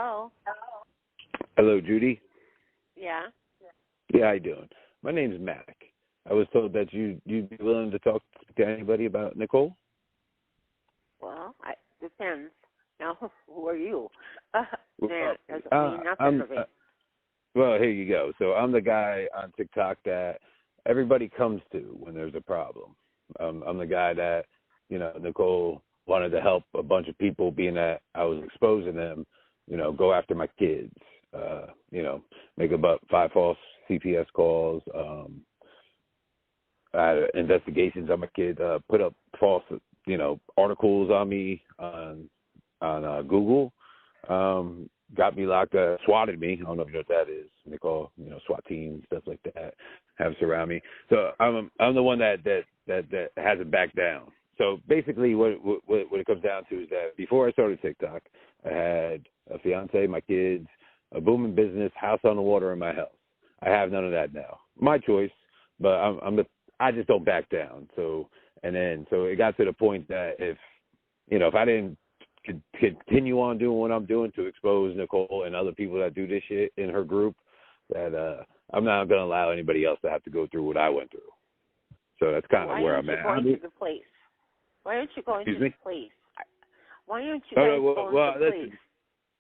Hello. Hello, Judy. Yeah. Yeah, how you doing? My name's Mac. I was told that you'd be willing to talk to anybody about Nicole. Well, depends. Now, who are you? Well, Doesn't mean nothing to me. Well, here you go. So I'm the guy on TikTok that everybody comes to when there's a problem. I'm the guy that, Nicole wanted to help a bunch of people, being that I was exposing them, go after my kids, make about 5 false CPS calls, I had investigations on my kids, put up false, articles on me on Google, got me locked up, swatted me. I don't know if you know what that is. They call, SWAT teams, stuff like that, have surround me. So I'm the one that hasn't backed down. So basically what it comes down to is that before I started TikTok, I had a fiance, my kids, a booming business, house on the water, in my house. I have none of that now. My choice, but I just don't back down. So it got to the point that if I didn't continue on doing what I'm doing to expose Nicole and other people that do this shit in her group, that I'm not going to allow anybody else to have to go through what I went through. So that's kind of where I'm at. Why aren't you going to the police? Why aren't you going to the police? Why aren't you going to the police?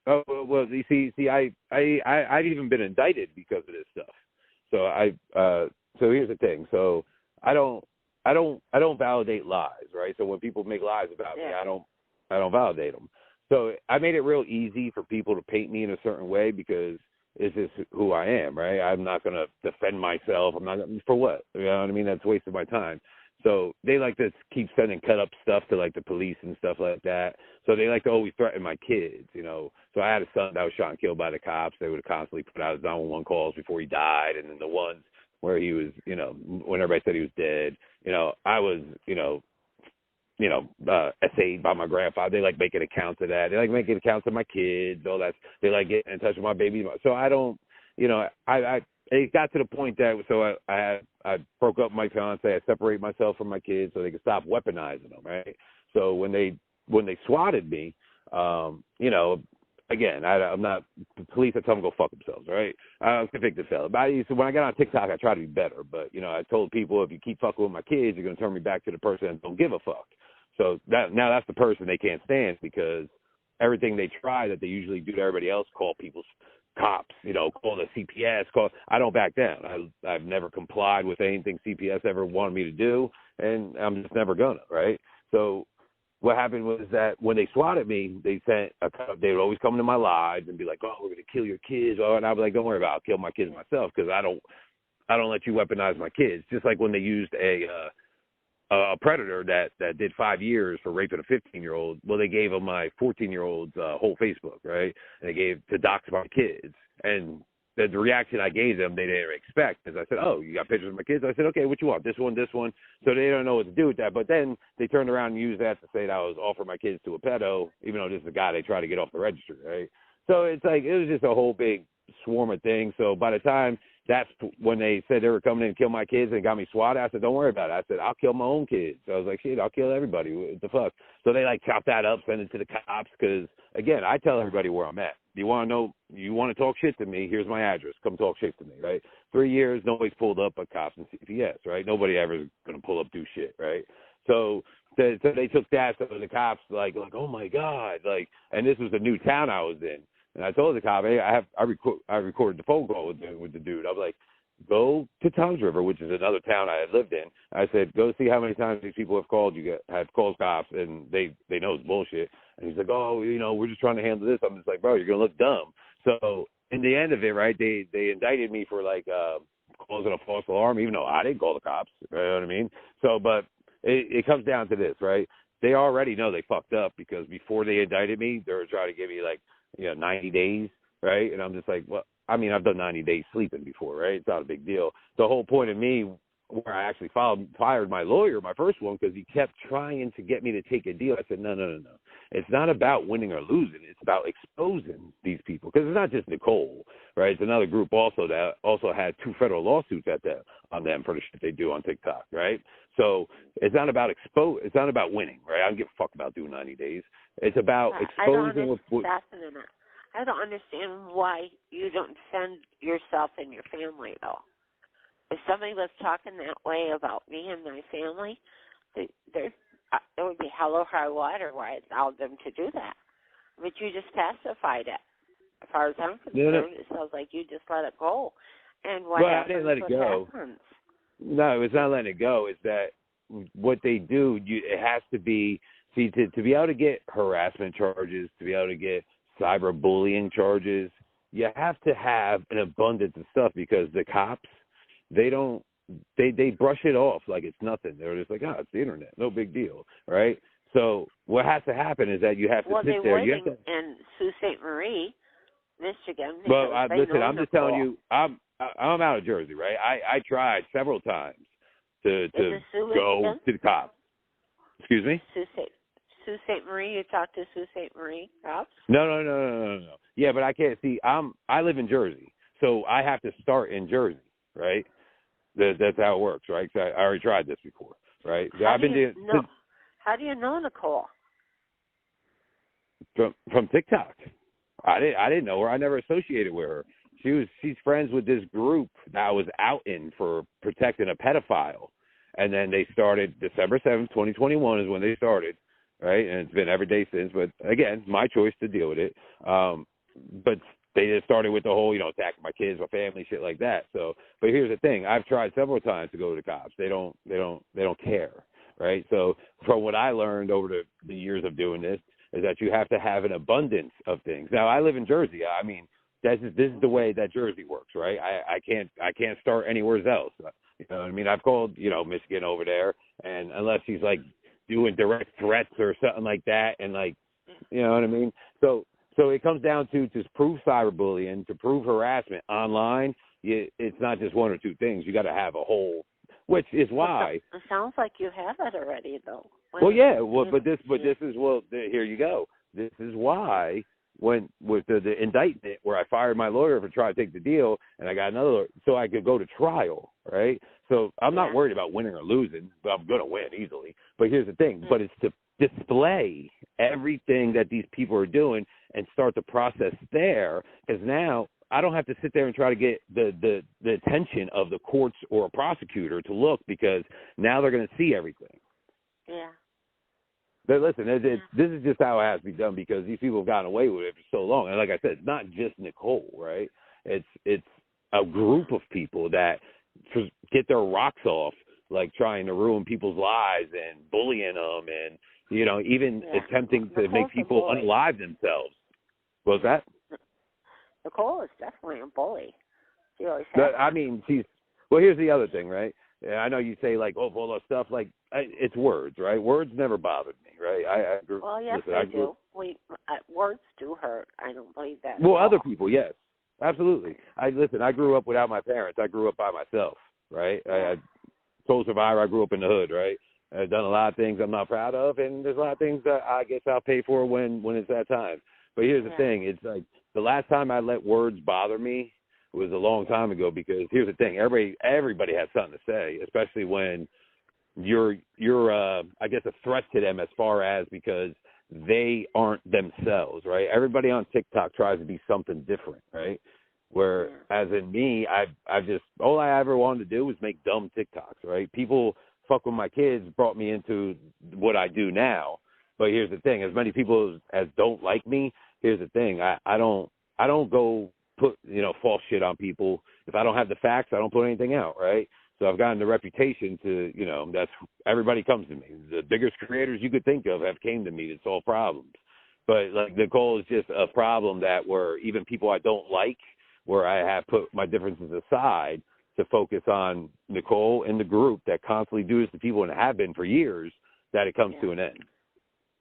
Oh well, you see, I've even been indicted because of this stuff. So here's the thing. So I don't validate lies, right? So when people make lies about me, I don't validate them. So I made it real easy for people to paint me in a certain way because it's just who I am, right? I'm not going to defend myself. I'm not for what? You know what I mean? That's a waste of my time. So they like to keep sending cut up stuff to like the police and stuff like that. So they like to always threaten my kids, So I had a son that was shot and killed by the cops. They would constantly put out his 911 calls before he died, and then the ones where he was, when everybody said he was dead, I was, essayed by my grandfather. They like making accounts of that. They like making accounts of my kids, all that. They like getting in touch with my baby. So I don't, it got to the point that I broke up with my fiance. I separated myself from my kids so they could stop weaponizing them, right? So when they swatted me, again, I'm not the police. I tell them go fuck themselves, right? I'm a convicted felon. So when I got on TikTok, I try to be better. But I told people, if you keep fucking with my kids, you're gonna turn me back to the person that don't give a fuck. So now that's the person they can't stand, because everything they try that they usually do to everybody else, call people's cops, call the CPS, I don't back down. I've never complied with anything CPS ever wanted me to do, and I'm just never gonna, right? So what happened was that when they swatted me, they would always come into my lives and be like, "Oh, we're gonna kill your kids," and I'd be like, "Don't worry about it. I'll kill my kids myself, because I don't let you weaponize my kids." Just like when they used a predator that did 5 years for raping a 15-year-old. Well, they gave him my 14-year-old's whole Facebook, right? And they gave to dox my kids. And the reaction I gave them, they didn't expect, because I said, "Oh, you got pictures of my kids?" I said, "Okay, what you want? This one, this one." So they don't know what to do with that. But then they turned around and used that to say that I was offering my kids to a pedo, even though this is a guy they try to get off the registry, right? So it's like, it was just a whole big swarm of things. So by the time that's when they said they were coming in and kill my kids and got me swatted, I said, "Don't worry about it." I said, "I'll kill my own kids." So I was like, "Shit, I'll kill everybody. What the fuck?" So they like chop that up, send it to the cops, because again, I tell everybody where I'm at. You want to know, you want to talk shit to me, here's my address. Come talk shit to me, right? 3 years, nobody's pulled up but cops and CPS, right? Nobody ever is going to pull up, do shit, right? So they took that, so the cops like, "Oh my God," and this was a new town I was in. And I told the cop, "Hey, I recorded the phone call with the dude. I was like, go to Tom's River, which is another town I had lived in. I said, go see how many times these people have called you, have called cops, and they know it's bullshit." And he's like, "Oh, we're just trying to handle this." I'm just like, "Bro, you're gonna look dumb." So in the end of it, right, they indicted me for causing a false alarm, even though I didn't call the cops. You know what I mean? So, but it comes down to this, right? They already know they fucked up, because before they indicted me, they were trying to give me 90 days, right? And I'm just like, well, I mean, I've done 90 days sleeping before, right? It's not a big deal. The whole point of me, where I actually fired my lawyer, my first one, because he kept trying to get me to take a deal. I said, no. It's not about winning or losing. It's about exposing these people, because it's not just Nicole, right? It's another group also that also had 2 federal lawsuits on them for the shit they do on TikTok, right? So it's not about it's not about winning, right? I don't give a fuck about doing 90 days. It's about exposing. I don't understand why you don't defend yourself and your family, though. If somebody was talking that way about me and my family, it would be hell or high water where I allowed them to do that. But you just pacified it. As far as I'm concerned, It sounds like you just let it go. And what happens, I didn't let it go. Happens? No, it's not letting it go. It's that what they do, it has to be, to be able to get harassment charges, to be able to get cyberbullying charges, you have to have an abundance of stuff, because the cops, they brush it off like it's nothing. They're just like, it's the internet, no big deal, right? So what has to happen is that you have to sit there. You have to, in Sault Ste. Marie, Michigan. Well, listen, I'm just telling you, I'm out of Jersey, right? I tried several times to go to the cops. Excuse me? Sault Ste. Marie, you talked to Sault Ste. Marie cops? No. Yeah, but I can't see. I live in Jersey, so I have to start in Jersey, right? That's how it works, right? 'Cause I already tried this before, right? How do you know Nicole? From TikTok. I didn't know her. I never associated with her. She's friends with this group that I was out in for protecting a pedophile, and then they started December 7th, 2021 is when they started, right? And it's been every day since. But again, my choice to deal with it. But they just started with the whole, attacking my kids, my family, shit like that. So, but here's the thing: I've tried several times to go to the cops. They don't care, right? So, from what I learned over the years of doing this, is that you have to have an abundance of things. Now, I live in Jersey. I mean, this is the way that Jersey works, right? I can't start anywhere else. You know what I mean? I've called, Michigan over there, and unless he's like doing direct threats or something like that, and like, you know what I mean? So it comes down to prove cyberbullying, to prove harassment online. It's not just one or two things. You got to have a whole, which is why. It sounds like you have it already, though. Well, yeah. But this is, here you go. This is why when with the indictment where I fired my lawyer for trying to take the deal, and I got another lawyer, so I could go to trial, right? So I'm not worried about winning or losing, but I'm going to win easily. But here's the thing: but it's to display everything that these people are doing and start the process there, because now I don't have to sit there and try to get the attention of the courts or a prosecutor to look, because now they're going to see everything. Yeah. But listen, this is just how it has to be done, because these people have gotten away with it for so long. And like I said, it's not just Nicole, right? It's a group of people that get their rocks off, like trying to ruin people's lives and bullying them, and even attempting to make people unalive themselves. What was that? Nicole is definitely a bully. She always here's the other thing, right? Yeah, I know you say like, all that stuff, like it's words, right? Words never bothered me, right? I agree. Well, yes, they do. Words do hurt. I don't believe that. Well, other people, yes, absolutely. I grew up without my parents. I grew up by myself, right? I sole survivor. I grew up in the hood, right? I've done a lot of things I'm not proud of, and there's a lot of things that I guess I'll pay for when it's that time. But here's the thing: it's like the last time I let words bother me was a long time ago, because here's the thing: everybody has something to say, especially when you're I guess a threat to them, as far as because they aren't themselves, right? Everybody on TikTok tries to be something different, right? Whereas in me, I've just, all I ever wanted to do was make dumb TikToks, right? People fuck with my kids brought me into what I do now. But here's the thing: as many people as don't like me, here's the thing: I don't go put false shit on people. If I don't have the facts, I don't put anything out, right? So I've gotten the reputation to, that's, everybody comes to me. The biggest creators you could think of have came to me to solve problems. But like Nicole is just a problem that where even people I don't like, where I have put my differences aside to focus on Nicole and the group that constantly do this to people and have been for years, that it comes to an end.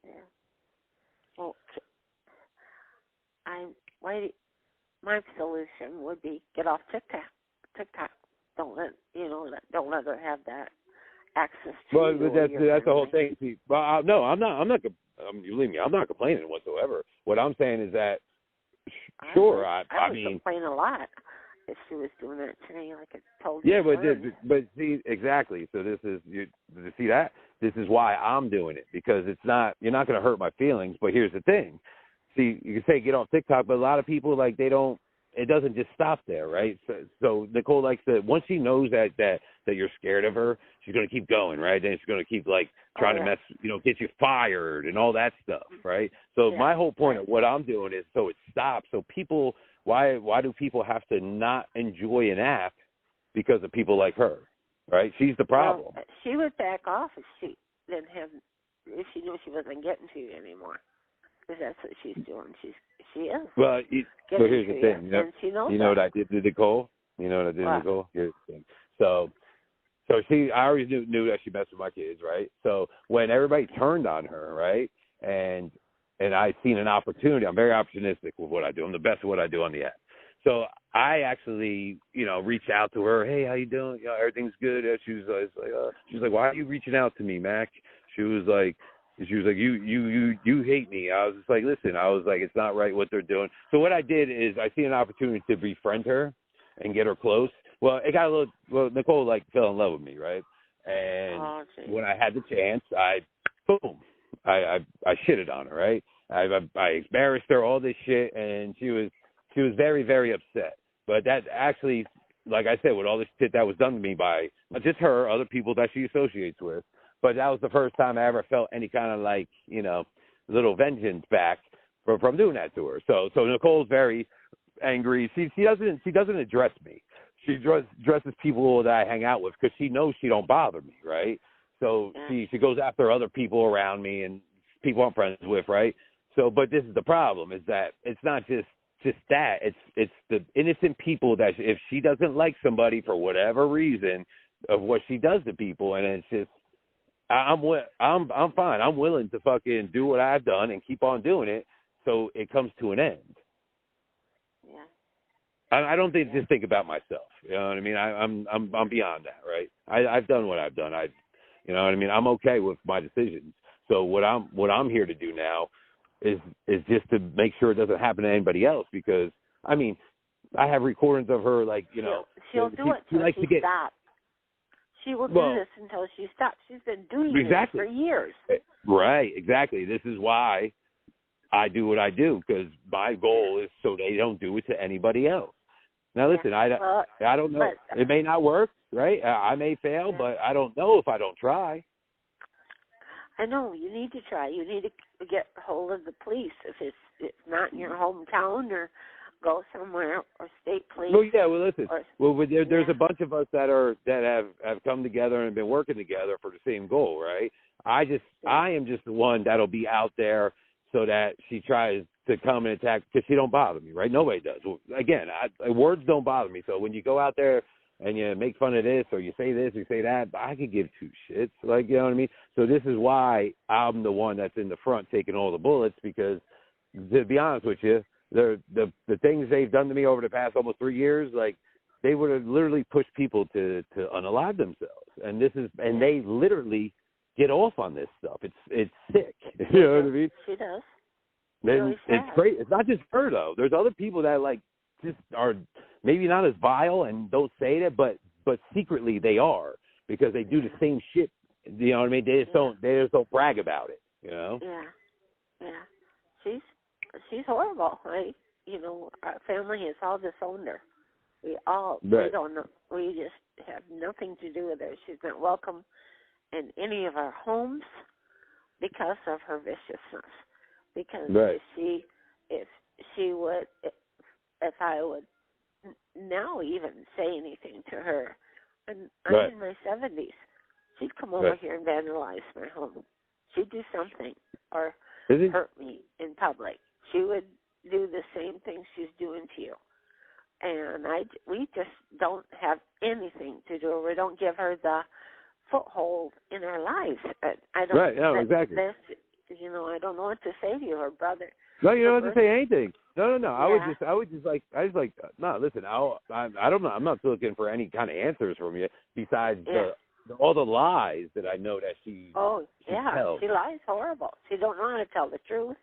Yeah. Well, my solution would be get off TikTok. Don't let her have that access to. Well, that's the whole thing. See, well, no, I'm not. Believe me, I'm not complaining whatsoever. What I'm saying is that, sure, I mean, complain a lot if she was doing that to me, like I told you. Yeah, but see, exactly. So this is see that this is why I'm doing it, because it's not, you're not going to hurt my feelings. But here's the thing: see, you can say get off TikTok, but a lot of people, like, they don't, it doesn't just stop there, right? So Nicole likes to, once she knows that you're scared of her, she's going to keep going, right? Then she's going to keep, like, trying to mess, get you fired and all that stuff, right? So my whole point of what I'm doing is so it stops. So people, why do people have to not enjoy an app because of people like her, right? She's the problem. Well, she would back off if she didn't have, if she knew she wasn't getting to you anymore. Because that's what she's doing. She is. Well, so here's the thing. And she knows what I did to Nicole? You know what I did to Nicole? Here's the thing. So I always knew that she messed with my kids, right? So when everybody turned on her, right, and I seen an opportunity, I'm very opportunistic with what I do. I'm the best at what I do on the app. So I actually, reached out to her. Hey, how you doing? Everything's good. She's like, why are you reaching out to me, Mac? She was like, you hate me. I was just like, listen, it's not right what they're doing. So what I did is I see an opportunity to befriend her and get her close. Well, it got Nicole, like, fell in love with me, right? And when I had the chance, I shitted on her, right? I embarrassed her, all this shit, and she was very, very upset. But that actually, like I said, with all this shit that was done to me by not just her, other people that she associates with, but that was the first time I ever felt any kind of, like, little vengeance back from doing that to her. So Nicole's very angry. She doesn't address me. She addresses people that I hang out with because she knows she don't bother me, right? So she goes after other people around me and people I'm friends with, right? So, but this is the problem, is that it's not just that. It's the innocent people that if she doesn't like somebody for whatever reason of what she does to people, and it's just, I'm fine. I'm willing to fucking do what I've done and keep on doing it so it comes to an end. Yeah. I don't just think about myself. You know what I mean? I'm beyond that, right? I've done what I've done. You know what I mean? I'm okay with my decisions. So what I'm here to do now is just to make sure it doesn't happen to anybody else, because I mean, I have recordings of her, like, she'll do it till she stops. She will do this until she stops. She's been doing this for years. Right, exactly. This is why I do what I do, because my goal is so they don't do it to anybody else. Now, listen, I don't know. It may not work, right? I may fail, but I don't know if I don't try. I know. You need to try. You need to get hold of the police if it's not in your hometown, or go somewhere, or state police. Well, yeah. Well, listen. There's a bunch of us that have come together and been working together for the same goal, right? I am just the one that'll be out there so that she tries to come and attack, because she don't bother me, right? Nobody does. Well, again, words don't bother me. So when you go out there and you make fun of this, or you say this, or you say that, I could give two shits. Like, you know what I mean? So this is why I'm the one that's in the front taking all the bullets, because, to be honest with you, the things they've done to me over the past almost 3 years, like, they would have literally pushed people to unalive themselves. And they literally get off on this stuff. It's sick. You know what I mean? She does. It's great. It's not just her, though. There's other people that, like, just are maybe not as vile and don't say that, but secretly they are, because they do the same shit. You know what I mean? They just don't brag about it. You know? Yeah. She's horrible. Our family has all disowned her. We don't know. We just have nothing to do with her. She's not welcome in any of our homes because of her viciousness. Because if I would now even say anything to her, and I'm in my 70s, she'd come over here and vandalize my home. She'd do something or hurt me in public. She would do the same thing she's doing to you. And we just don't have anything to do. We don't give her the foothold in our lives. I don't. Right. Yeah. Exactly. I don't know what to say to you, her brother. No, you don't have to say anything. No. Yeah. I was just like, no. Listen, I don't know. I'm not looking for any kind of answers from you besides all the lies that I know that she. Oh yeah, tells. She lies horrible. She don't know how to tell the truth.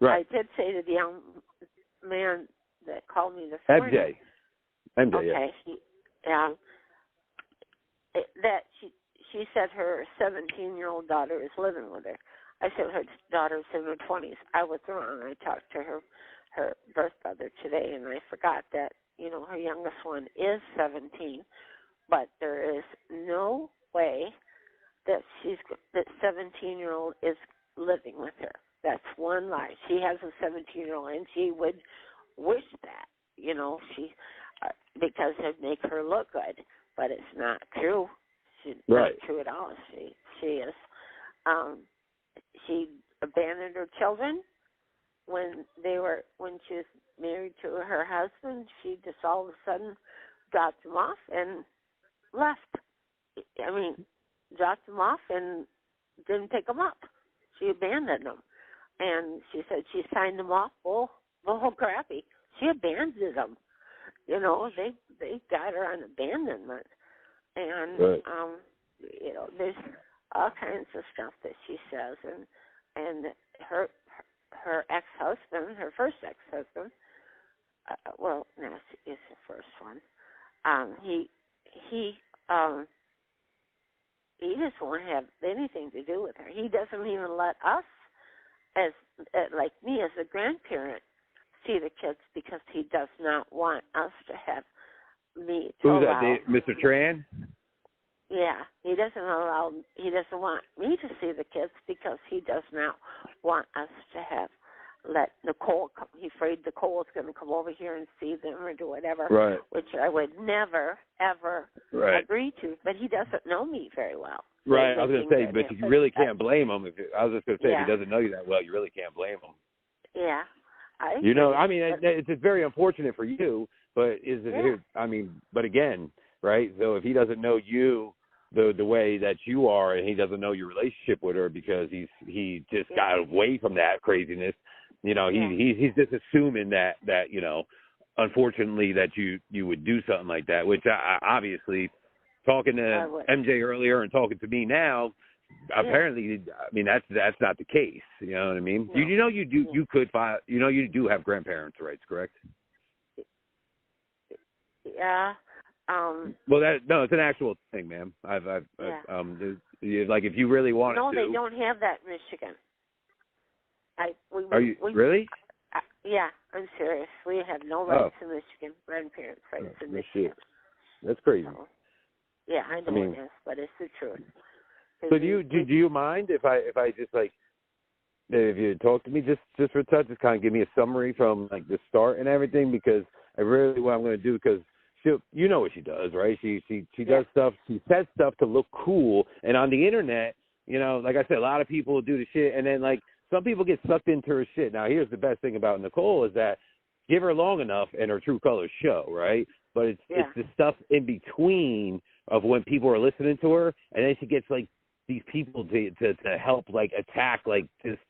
Right. I did say to the young man that called me this morning. MJ. Okay. That she said her 17-year-old daughter is living with her. I said her daughter's in her 20s. I was wrong. I talked to her birth brother today, and I forgot that, you know, her youngest one is 17, but there is no way that 17-year-old is living with her. That's one lie. She has a 17-year-old, and she would wish that, you know, because it'd make her look good, but it's not true. She's not true at all. She is. She abandoned her children when she was married to her husband. She just all of a sudden dropped them off and left. I mean, dropped them off and didn't pick them up. She abandoned them. And she said she signed them off full crappy. She abandoned them. You know, they got her on abandonment. And, you know, there's all kinds of stuff that she says. And her ex-husband, her first ex-husband, well, no, it's the first one. He just won't have anything to do with her. He doesn't even let us, like me as a grandparent, see the kids because he does not want us to have me. Who's that? Mr. Tran? Yeah, he doesn't want me to see the kids because he does not want us to let Nicole come. He's afraid Nicole is going to come over here and see them or do whatever, which I would never, ever agree to. But he doesn't know me very well. Right, I was going to say, but you really can't blame him. I was just going to say, if he doesn't know you that well, you really can't blame him. Yeah. You know, I mean, it's very unfortunate for you, but but again, right, so if he doesn't know you the way that you are and he doesn't know your relationship with her because he just got away from that craziness, you know, he's just assuming that, you know, unfortunately that you would do something like that, which I obviously, talking to MJ earlier and talking to me now, apparently, I mean, that's not the case. You know what I mean? No. You know, you could file, you know, you do have grandparents' rights, correct? Yeah. Well, it's an actual thing, ma'am. Like, if you really wanted to. No, they don't have that in Michigan. Are you really? Yeah, I'm serious. We have no rights in Michigan. Grandparents' rights in Michigan. Shit. That's crazy. So, yeah, I know it is, but it's the truth. So do you mind if I just like, if you talk to me just for a touch, just kind of give me a summary from like the start and everything, because I really what I'm going to do, because you know what she does, right? She does stuff. She says stuff to look cool, and on the internet, you know, like I said, a lot of people do the shit, and then like some people get sucked into her shit. Now, here's the best thing about Nicole is that give her long enough and her true colors show, right? But it's the stuff in between of when people are listening to her, and then she gets like these people to help like attack like just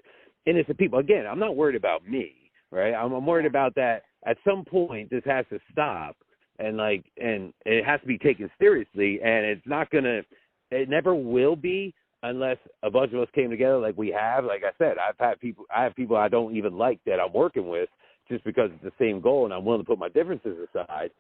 innocent people. Again, I'm not worried about me, right? I'm worried about that at some point this has to stop, and it has to be taken seriously, and it never will be unless a bunch of us came together like we have. Like I said, I have people I don't even like that I'm working with just because it's the same goal and I'm willing to put my differences aside.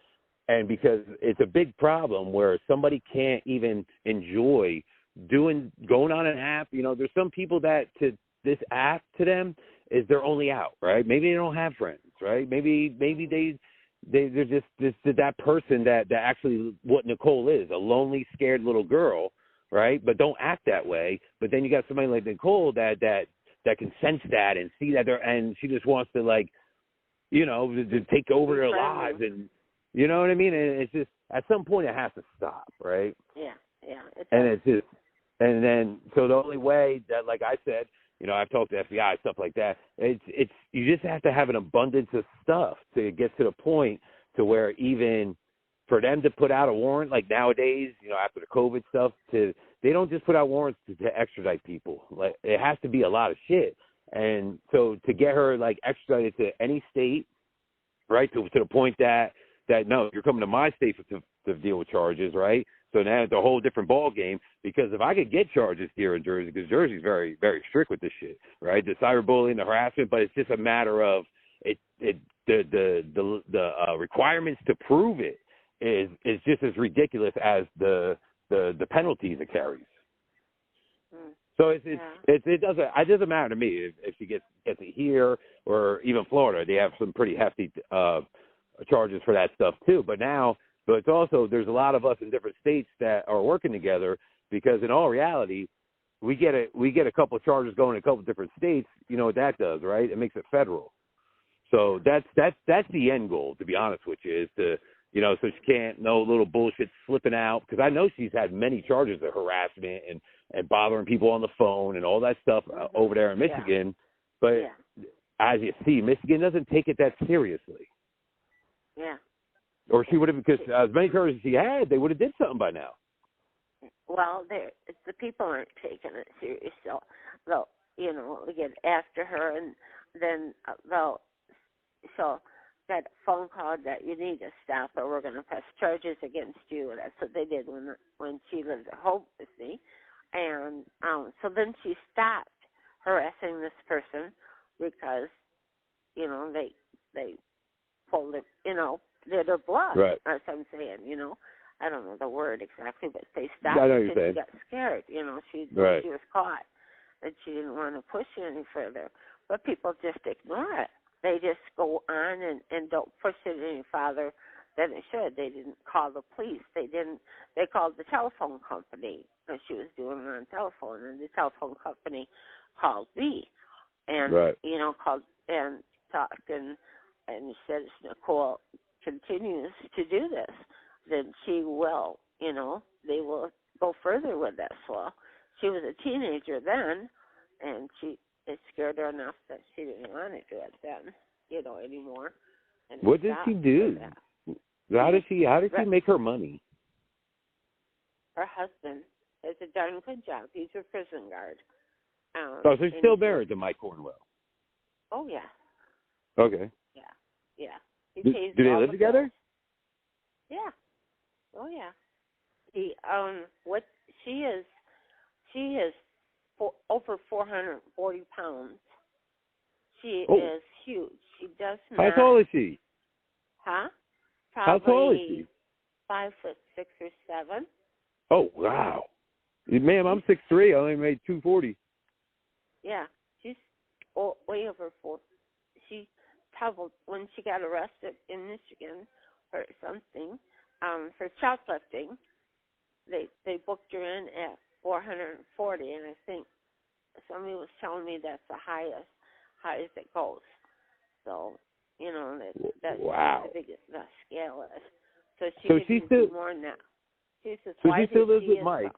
And because it's a big problem where somebody can't even enjoy going on an app. You know, there's some people that to this app to them is their only out, right? Maybe they don't have friends, right? Maybe they're just that person that actually what Nicole is, a lonely, scared little girl, right? But don't act that way. But then you got somebody like Nicole that can sense that and see that and she just wants to like, you know, to take over their lives, and you know what I mean? And it's just at some point it has to stop, right? Yeah. And then so the only way that, like I said, you know, I've talked to FBI, stuff like that. It's you just have to have an abundance of stuff to get to the point to where even for them to put out a warrant, like nowadays, you know, after the COVID stuff, they don't just put out warrants to extradite people. Like it has to be a lot of shit. And so to get her like extradited to any state, right, to the point that no, you're coming to my state to deal with charges, right? So now it's a whole different ball game, because if I could get charges here in Jersey, because Jersey's very, very strict with this shit, right? The cyberbullying, the harassment, but it's just a matter of the requirements to prove it is just as ridiculous as the penalties it carries. So it doesn't matter to me if she gets it here or even Florida. They have some pretty hefty charges for that stuff too. But it's also, there's a lot of us in different states that are working together, because in all reality, we get a couple of charges going in a couple of different states. You know what that does, right? It makes it federal. So that's the end goal, to be honest with you, is to, you know, so she can't, no little bullshit slipping out, because I know she's had many charges of harassment and bothering people on the phone and all that stuff over there in Michigan. Yeah. But as you see, Michigan doesn't take it that seriously. Yeah. Or she would have, because as many charges as she had, they would have did something by now. Well, the people aren't taking it serious, so they'll, you know, get after her, and then they'll, so that phone call that you need to stop, or we're going to press charges against you. That's what they did when she lived at home with me. And so then she stopped harassing this person because, you know, they pulled it, you know, they're their blood. Right. That's what I'm saying, you know. I don't know the word exactly, but they stopped because she got scared. You know, she was caught, and she didn't want to push it any further. But people just ignore it. They just go on and don't push it any farther than it should. They didn't call the police. They called the telephone company, because she was doing it on telephone, and the telephone company called me, and you know, called and talked and said, if Nicole continues to do this, then she will, you know, they will go further with this. Well, she was a teenager then, and it scared her enough that she didn't want to do it then, you know, anymore. And what did she do? How did she make her money? Her husband does a darn good job. He's a prison guard. So she's still married to Mike Cornwell? Oh, yeah. Okay. Yeah. Do they live together? Yeah. Oh, yeah. She is over 440 pounds. She is huge. She does not. How tall is she? Huh? How tall is she? 5'6" or 7. Oh, wow. Ma'am, I'm 6'3". I only made 240. Yeah. She's way over 4. She traveled when she got arrested in Michigan or something for shoplifting. They booked her in at 440, and I think somebody was telling me that's the highest it goes. So, you know, that's the biggest the scale is. So she still do more than that. She still lives with Mike.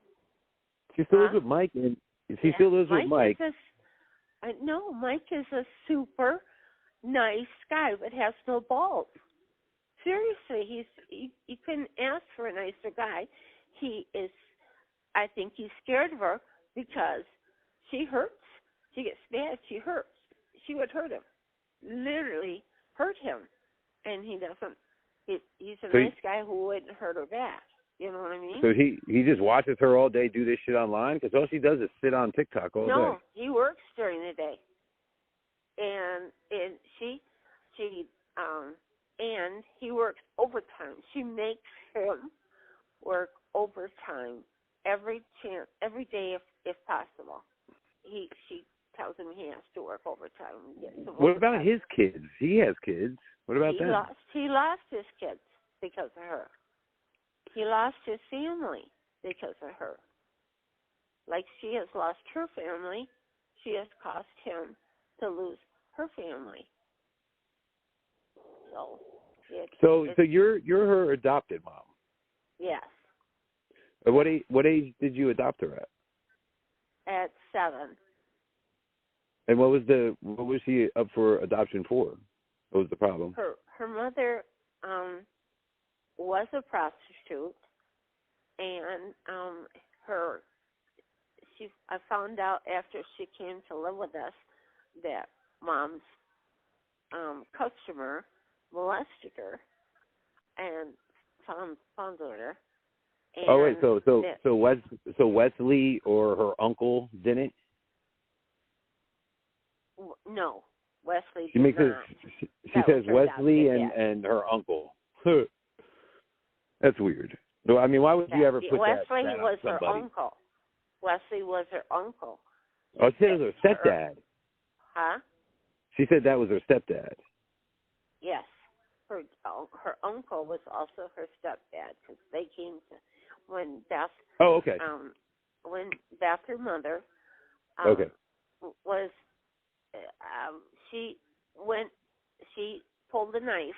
She still lives with Mike, and she still lives with Mike. No, Mike is a super nice guy, but has no balls. Seriously, you couldn't ask for a nicer guy. I think he's scared of her because she hurts. She gets mad. She hurts. She would hurt him, literally hurt him, and he doesn't. He's a nice guy who wouldn't hurt her back. You know what I mean? So he just watches her all day do this shit online, because all she does is sit on TikTok all day. No, he works during the day, and and he works overtime. She makes him work overtime every day if possible. She tells him he has to work overtime. What about his kids? He has kids. What about them? He lost his kids because of her. He lost his family because of her. Like she has lost her family, she has caused him to lose her family. So you're her adopted mom. Yes. At what age did you adopt her at? At 7. And what was she up for adoption for? What was the problem? Her mother was a prostitute, and I found out after she came to live with us that Mom's customer molested her and found her. And oh wait, so Wesley or her uncle didn't? No, Wesley. She makes it. She says Wesley and her uncle. That's weird. So I mean, why would you ever put Wesley that was on somebody? her uncle. Wesley was her uncle. Oh, she said it was her stepdad. Huh? She said that was her stepdad. Yes. Her uncle was also her stepdad because they came to when Beth. Oh, okay. When Beth, her mother, Okay. was she pulled a knife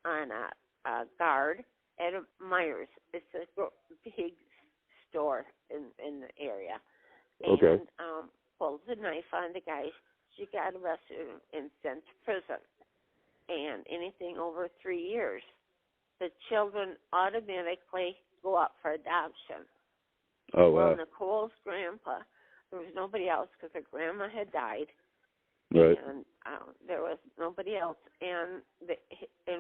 on a guard at a Myers. It's a big store in the area. Okay. And pulled the knife on the guy. She got arrested and sent to prison. And anything over 3 years, the children automatically go up for adoption. Oh, wow. Well, Nicole's grandpa, there was nobody else because her grandma had died. Right. And there was nobody else. And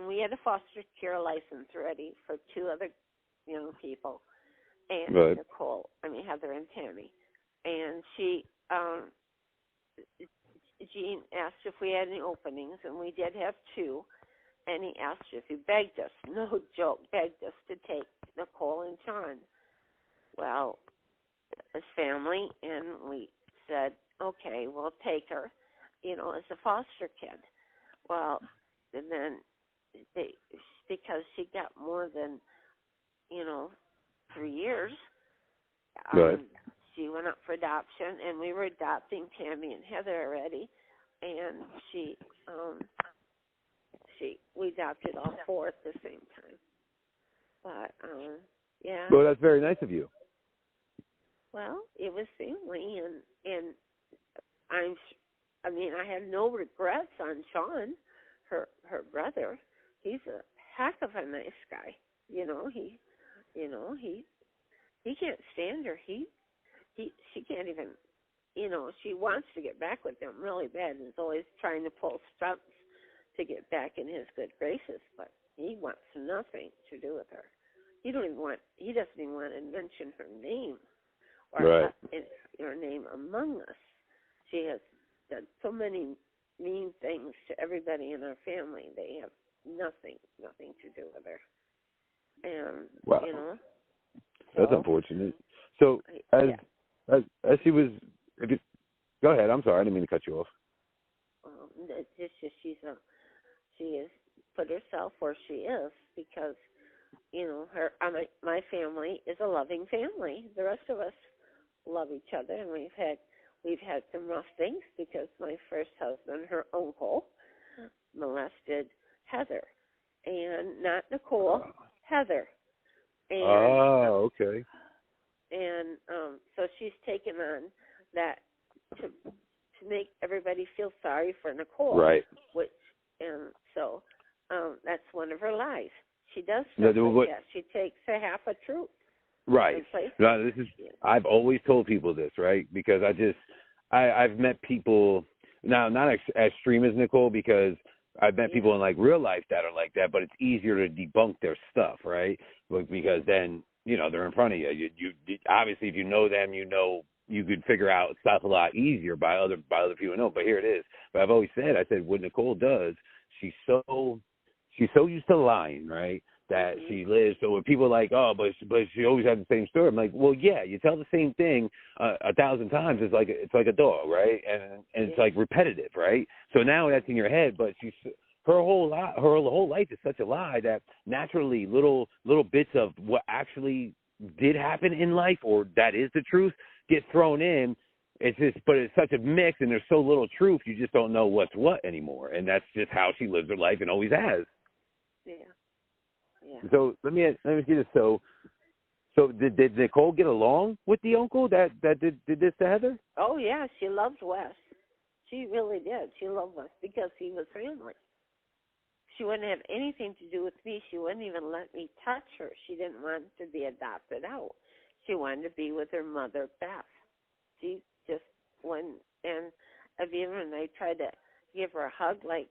we had a foster care license ready for 2 other young people. And right. Heather and Tammy. And Gene asked if we had any openings, and we did have 2. And he asked if he begged us, no joke, begged us to take Nicole and Sean. Well, his family, and we said, okay, we'll take her, as a foster kid. Well, and then because she got more than, 3 years, right. She went up for adoption, and we were adopting Tammy and Heather already, and we adopted all 4 at the same time. But yeah. Well, that's very nice of you. Well, it was family, and I have no regrets on Sean, her brother. He's a heck of a nice guy. He can't stand her. She can't even, she wants to get back with him really bad and is always trying to pull stunts to get back in his good graces, but he wants nothing to do with her. He doesn't even want to mention her name or right. her name among us. She has done so many mean things to everybody in our family. They have nothing to do with her. And, wow. That's unfortunate. So, as she was, go ahead. I'm sorry, I didn't mean to cut you off. It's just she has put herself where she is because, my family is a loving family. The rest of us love each other, and we've had some rough things because my first husband, her uncle, molested Heather, and not Nicole, Heather. And, okay. And so she's taken on that to make everybody feel sorry for Nicole. Right. So that's one of her lies. She does stuff like that. She takes a half a truth. Right. No, I've always told people this, right? Because I've met people, now not as extreme as Nicole, because I've met people in real life that are like that, but it's easier to debunk their stuff, right? Because then, they're in front of you. You obviously, if you know them, you could figure out stuff a lot easier by other people know. But here it is. But I've always said, what Nicole does, she's so used to lying, right? That she lives. So when people are like, oh, but she always had the same story. I'm like, well, yeah, you tell the same thing 1,000 times. It's like a dog, right? And it's like repetitive, right? So now that's in your head. But her whole life is such a lie that naturally little bits of what actually did happen in life, or that is the truth, get thrown in. But it's such a mix, and there's so little truth, you just don't know what's what anymore. And that's just how she lives her life and always has. Yeah. So let me see this. So did Nicole get along with the uncle that did this to Heather? Oh yeah, she loved Wes. She really did. She loved Wes because he was family. She wouldn't have anything to do with me. She wouldn't even let me touch her. She didn't want to be adopted out. She wanted to be with her mother, Beth. She just went, and even I tried to give her a hug, like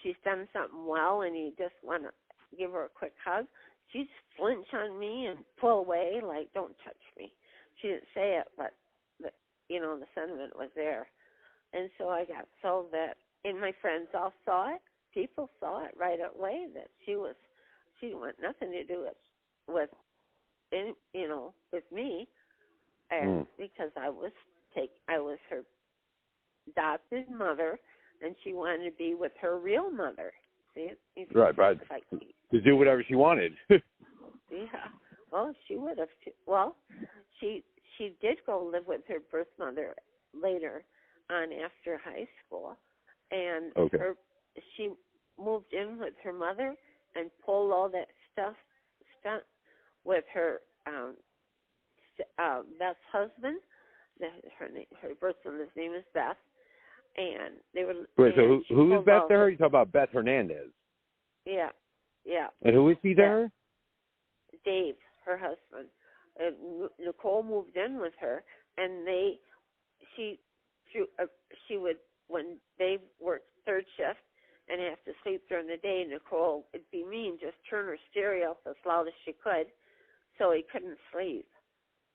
she's done something well, and you just want to give her a quick hug. She'd flinch on me and pull away, like, don't touch me. She didn't say it, but the sentiment was there. And so I got so that, and my friends all saw it. People saw it right away that she didn't want nothing to do with me. and because I was her adopted mother, and she wanted to be with her real mother. See, right, like, to do whatever she wanted. yeah. Well, she would have. Well, she did go live with her birth mother later on after high school, and she moved in with her mother and pulled all that stuff with her Beth's husband. Her birth mother's name is Beth, and they were. Wait, so who's Beth to her? You talk about Beth Hernandez. Yeah. And who is she to her? Dave, her husband. Nicole moved in with her, and she would, when Dave worked third shift and have to sleep during the day, Nicole, it'd be mean, just turn her stereo up as loud as she could, so he couldn't sleep,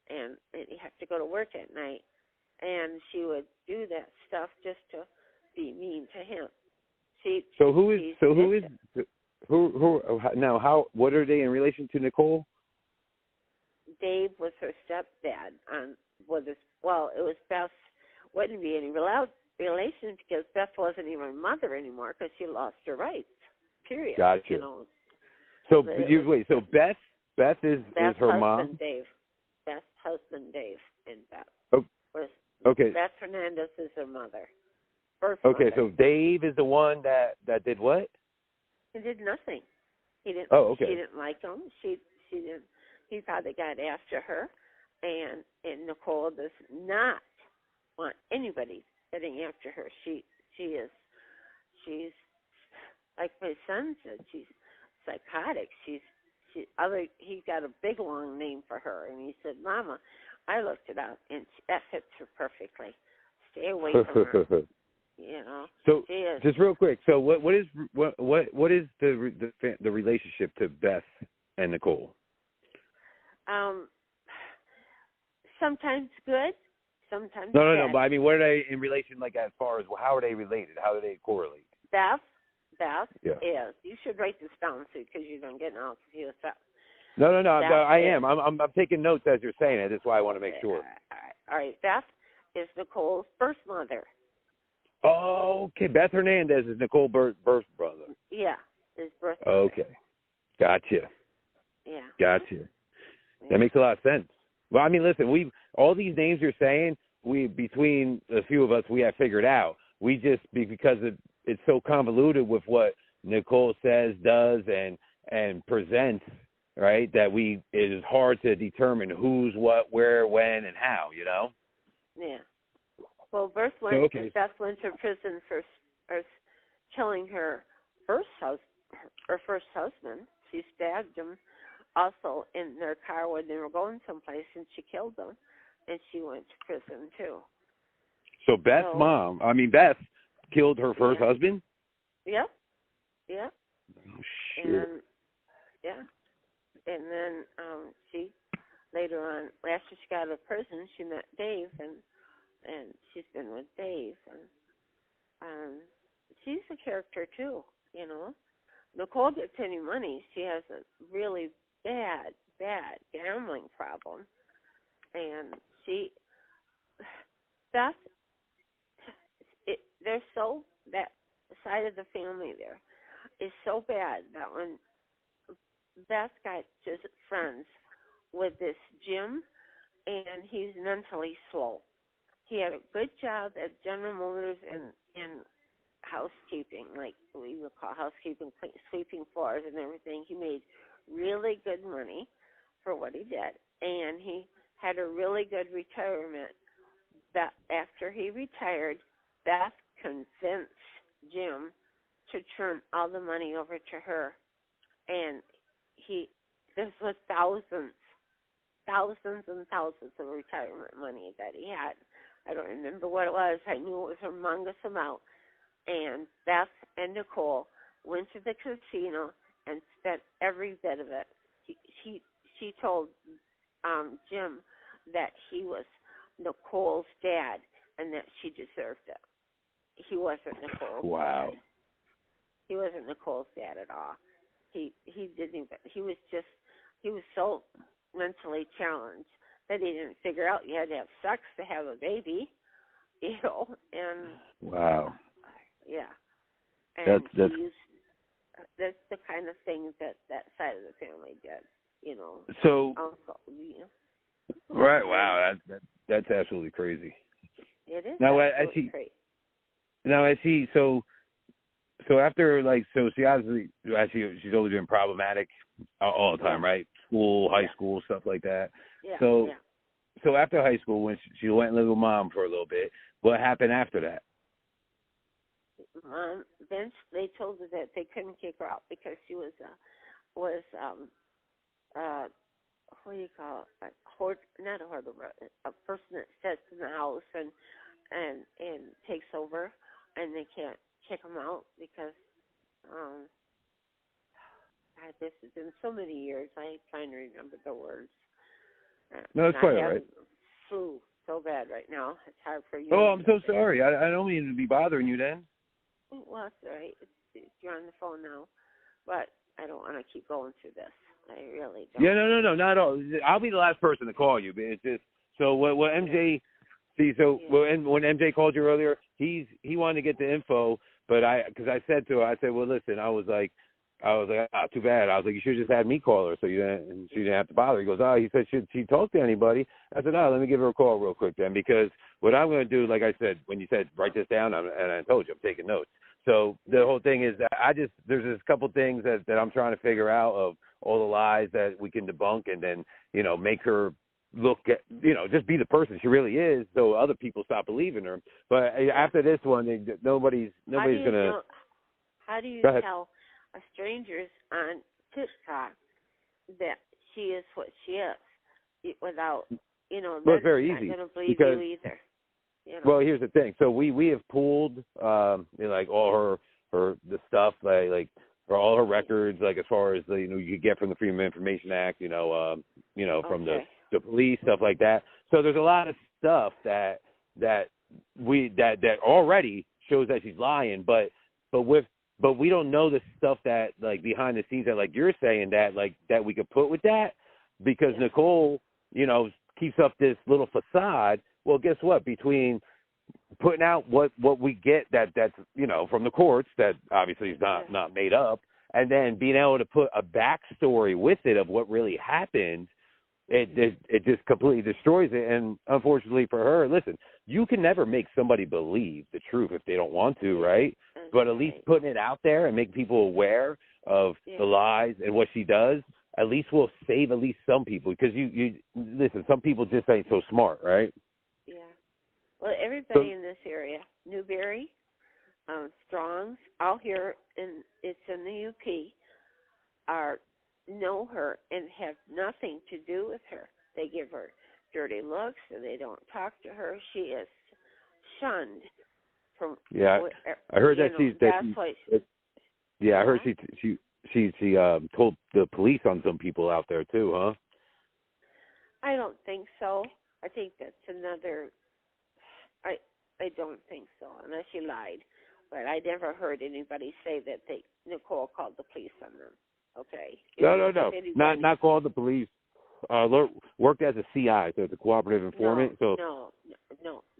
and he'd have to go to work at night, and she would do that stuff just to be mean to him. What are they in relation to Nicole? Dave was her stepdad. It was Beth's. Wouldn't be any relation because Beth wasn't even her mother anymore because she lost her rights. Period. Gotcha. You know. So Beth is her mom. Dave. Beth's husband Dave and Beth. Okay. Beth Hernandez is her mother. Okay, so Dave is the one that did what? He did nothing. He didn't. Oh, okay. She didn't like him. She didn't. He probably got after her, and Nicole does not want anybody getting after her. She's like my son said. She's psychotic. He got a big long name for her, and he said, "Mama, I looked it up, and that fits her perfectly. Stay away from her." You know. So just real quick. So what is the relationship to Beth and Nicole? Sometimes good, sometimes no, bad. No. But I mean, what are they in relation? Like as far as how are they related? How do they correlate? Beth yeah. is. You should write this down so because you don't get all confused. No. I am. I'm taking notes as you're saying it. That's why I want to make sure. All right. Beth is Nicole's birth mother. Oh, okay. Beth Hernandez is Nicole's birth brother. Yeah, his birth mother. Okay. Gotcha. Yeah. Gotcha. That makes a lot of sense. Well, I mean, listen, all these names you're saying, between a few of us, we have figured out. We just, because it's so convoluted with what Nicole says, does, and presents, right, that it is hard to determine who's what, where, when, and how, you know? Yeah. Well, Beth went to prison for killing her first husband. She stabbed him also in their car when they were going someplace, and she killed them, and she went to prison too. So Beth killed her first husband? Yep. Oh, shit. And then she later on, after she got out of prison, she met Dave, and she's been with Dave, and she's a character too, you know. Nicole gets any money. She has a really bad gambling problem, and that side of the family there is so bad that when Beth got just friends with this Jim, and he's mentally slow. He had a good job at General Motors in housekeeping, like we would call housekeeping, sweeping floors and everything. He made really good money for what he did, and he had a really good retirement. That after he retired, Beth convinced Jim to turn all the money over to her, and this was thousands and thousands of retirement money that he had. I don't remember what it was. I knew it was a humongous amount. And Beth and Nicole went to the casino and spent every bit of it. She told Jim that he was Nicole's dad and that she deserved it. He wasn't Nicole's Wow. dad. He wasn't Nicole's dad at all. He didn't even. He was so mentally challenged that he didn't figure out you had to have sex to have a baby, and wow, yeah, and that's that's the kind of thing that side of the family did, so uncle, right. Wow, that's absolutely crazy. It is Now, absolutely crazy. Now, as he so after so she obviously she's always been problematic all the time, right? School, high school, stuff like that. Yeah. So after high school, when she went and lived with mom for a little bit, what happened after that? Then they told her that they couldn't kick her out because she was what do you call it? Not a hoarder, but a person that sits in the house and takes over, and they can't kick them out because this has been so many years. I trying to remember the words. No, it's quite all right. Flu so bad right now. It's hard for you. Oh, I'm so sorry. I don't mean to be bothering you then. Well, it's all right. You're on the phone now, but I don't want to keep going through this. I really don't. Yeah, no, not at all. I'll be the last person to call you. But it's just so what MJ. See, so when MJ called you earlier, he wanted to get the info, but because I said to her, I said, well, listen, I was like, too bad. I was like, you should have just had me call her, so she didn't have to bother. He goes, he said, should she talk to anybody? I said, let me give her a call real quick then, because what I'm going to do, like I said, when you said write this down, and I told you I'm taking notes. So the whole thing is that there's this couple things that I'm trying to figure out of all the lies that we can debunk, and then make her look at, just be the person she really is, so other people stop believing her. But after this one, nobody's gonna. How do you tell strangers on TikTok that she is what she is without, Well, it's very easy not gonna believe because, you either. Well, here's the thing. So we have pulled like all her the stuff like for all her records, like as far as the you get from the Freedom of Information Act, from the police, stuff like that. So there's a lot of stuff that already shows that she's lying, but we don't know the stuff that like behind the scenes that like you're saying that we could put with that, because Nicole, keeps up this little facade. Well, guess what? Between putting out what we get that's from the courts that obviously is not made up, and then being able to put a backstory with it of what really happened, it just completely destroys it. And unfortunately for her, listen, you can never make somebody believe the truth if they don't want to, right? But at least putting it out there and making people aware of the lies and what she does, at least will save at least some people. Because you listen, some people just ain't so smart, right? Yeah. Well, everybody in this area, Newberry, Strong's, out here, it's in the UP, know her and have nothing to do with her. They give her dirty looks and they don't talk to her. She is shunned from. I heard that I heard she told the police on some people out there too, huh? I don't think so. I think that's another. I don't think so, unless she lied. But I never heard anybody say that Nicole called the police on them. Okay. No. Not called the police. Worked as a CI, so it's a cooperative informant. No.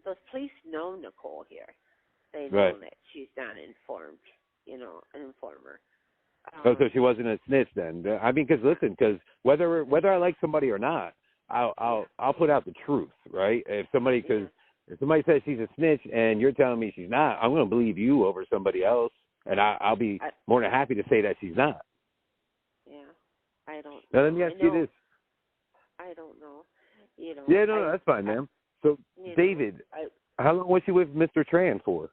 The police know Nicole here. They know that she's not informed. An informer. So she wasn't a snitch then. I mean, because whether I like somebody or not, I'll put out the truth, right? If somebody says she's a snitch and you're telling me she's not, I'm going to believe you over somebody else, and I'll be more than happy to say that she's not. Yeah, I don't. Now let me ask you this. I don't know. Yeah, no, that's fine, ma'am. So, David, how long was she with Mr. Tran for?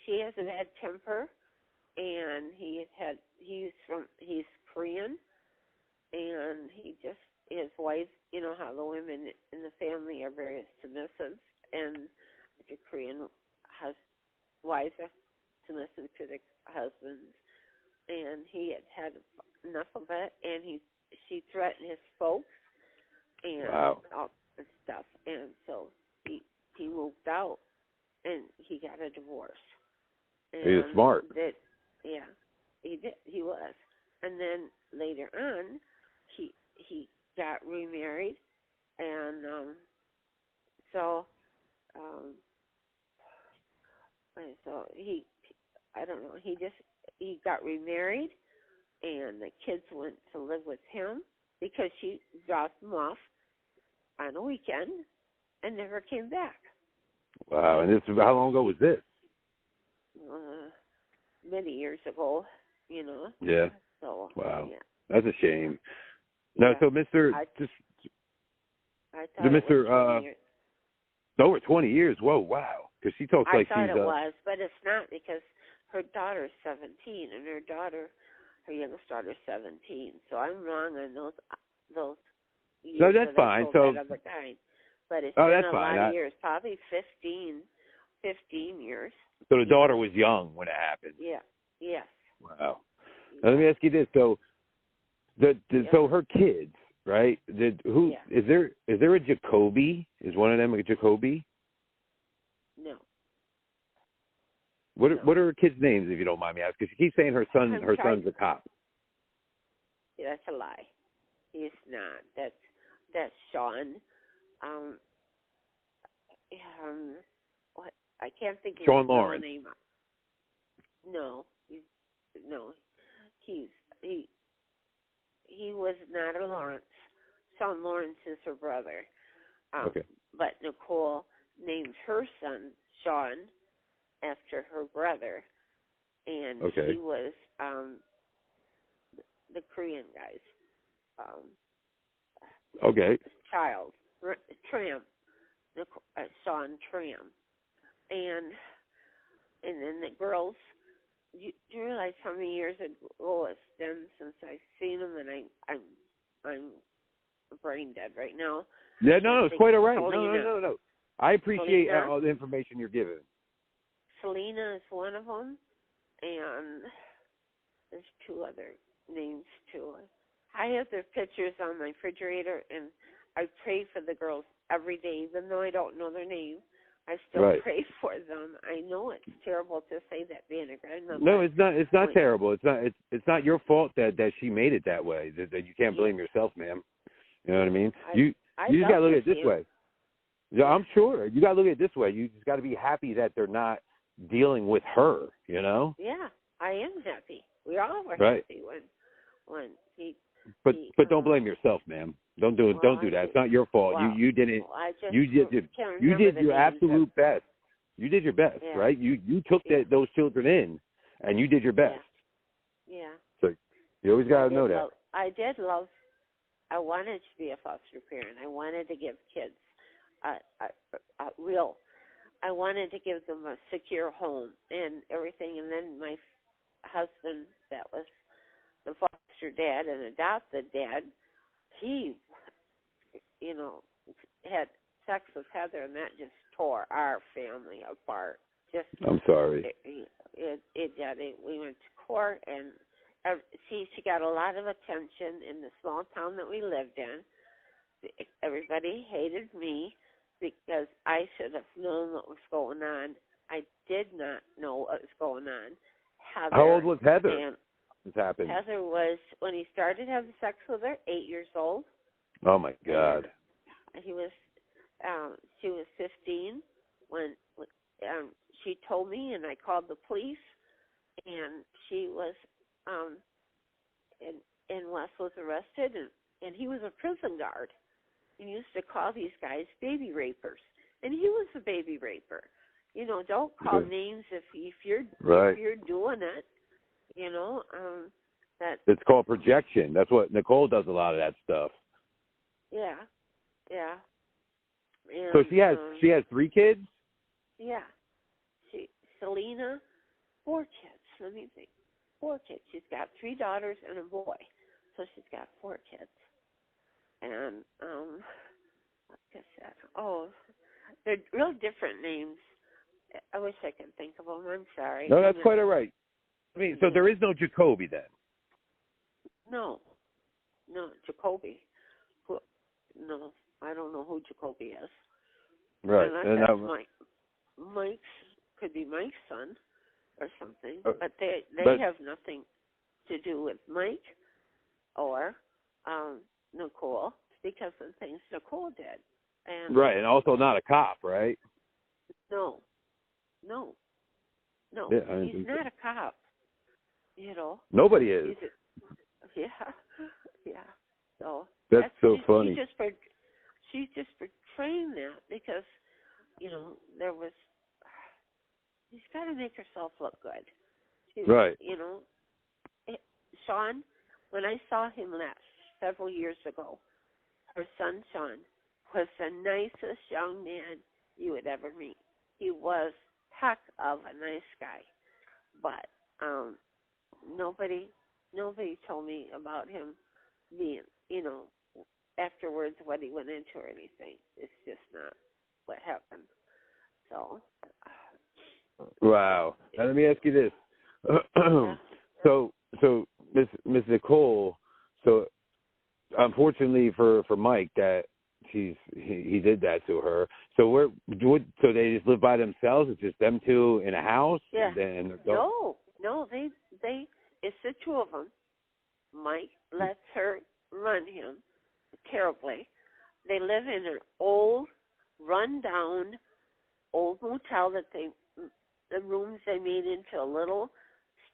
She has a bad temper, and he's Korean, and his wife, how the women in the family are very submissive, and the Korean wives are submissive to the husbands, and he had enough of it, and she threatened his folks and all this stuff, and so he moved out and he got a divorce. And he was smart. he did. He was. And then later on, he got remarried, and so he, I don't know, he got remarried, and the kids went to live with him because she dropped them off on a weekend and never came back. Wow, and how long ago was this? Many years ago, Yeah. So wow, yeah. That's a shame. No, Yeah. so Mr. I thought The it Mr. was 20 years. Over 20 years. Whoa, wow. Because she talks like she's. I thought it was, but it's not, because her daughter's 17, and her youngest daughter's 17. So I'm wrong on those years. No, that's that fine. I told So. that other guy. But it's Oh, been that's a fine. lot of years, probably 15 years. So the daughter was young when it happened. Yeah. Yes. Wow. Now, let me ask you this. So, so her kids, right? Is there a Jacoby? Is one of them a Jacoby? No. What are her kids' names, if you don't mind me asking? Because she keeps saying her son's a cop. Yeah, that's a lie. He's not. That's Sean. What? I can't think of Sean his Lawrence. name. No, he was not a Lawrence. Sean Lawrence is her brother. Okay. But Nicole named her son Sean after her brother, and he was the Korean guy's child, Tram, Sean Tram, and then the girls. Do you realize how many years ago it's been since I've seen them, and I'm brain dead right now. Yeah, no, it's quite all right. Selena. No. I appreciate all the information you're giving. Selena is one of them, and there's two other names too. I have their pictures on my refrigerator, and I pray for the girls every day, even though I don't know their name. I still pray for them. I know it's terrible to say that being a grandmother. No, it's not. It's not terrible. It's not your fault that she made it that way. That you can't blame yourself, ma'am. You know what I mean? You just gotta look at it this way. Yeah, I'm sure. You gotta look at it this way. You just gotta be happy that they're not dealing with her. You know? Yeah, I am happy. We all were happy when he. But don't blame yourself, ma'am. Don't do that. It's not your fault. Well, you didn't. You did your absolute best. You did your best, right? You took those children in, and you did your best. Yeah. So you always gotta know that. I wanted to be a foster parent. I wanted to give kids I wanted to give them a secure home and everything. And then my husband, that was the foster dad and adopted dad, he, had sex with Heather, and that just tore our family apart. I'm sorry. We went to court, and she got a lot of attention in the small town that we lived in. Everybody hated me because I should have known what was going on. I did not know what was going on. How old was Heather? This happened. Heather was, when he started having sex with her, 8 years old. Oh my God. She was 15 when she told me, and I called the police, and she was, and Wes was arrested, and he was a prison guard. He used to call these guys baby rapers, and he was a baby raper. Don't call names if you're doing it. That it's called projection. That's what Nicole does. A lot of that stuff. Yeah. And, so she has 3 kids. Yeah. Selena, 4 kids. Let me think. 4 kids. She's got 3 daughters and a boy, so she's got 4 kids. And like I said, they're real different names. I wish I could think of them. I'm sorry. No, that's quite all right. I mean, so there is no Jacoby then? No, Jacoby. No, I don't know who Jacoby is. Right. And that's Mike's, could be Mike's son or something. But they have nothing to do with Mike or Nicole because of the things Nicole did. And Right, and also not a cop, right? no, Yeah, he's not a cop. You know, nobody is. Yeah. So That's so funny. She's just portraying that because there was. She's got to make herself look good. Right. Sean, when I saw him last several years ago, her son Sean was the nicest young man you would ever meet. He was heck of a nice guy, but nobody told me about him being, afterwards what he went into or anything. It's just not what happened. So. Wow. Now let me ask you this. So Miss Nicole. So unfortunately for Mike, that he did that to her. So so they just live by themselves? It's just them two in a house? Yeah. And No. They. It's the two of them. Mike lets her run him terribly. They live in an old, run-down, old motel that the rooms they made into a little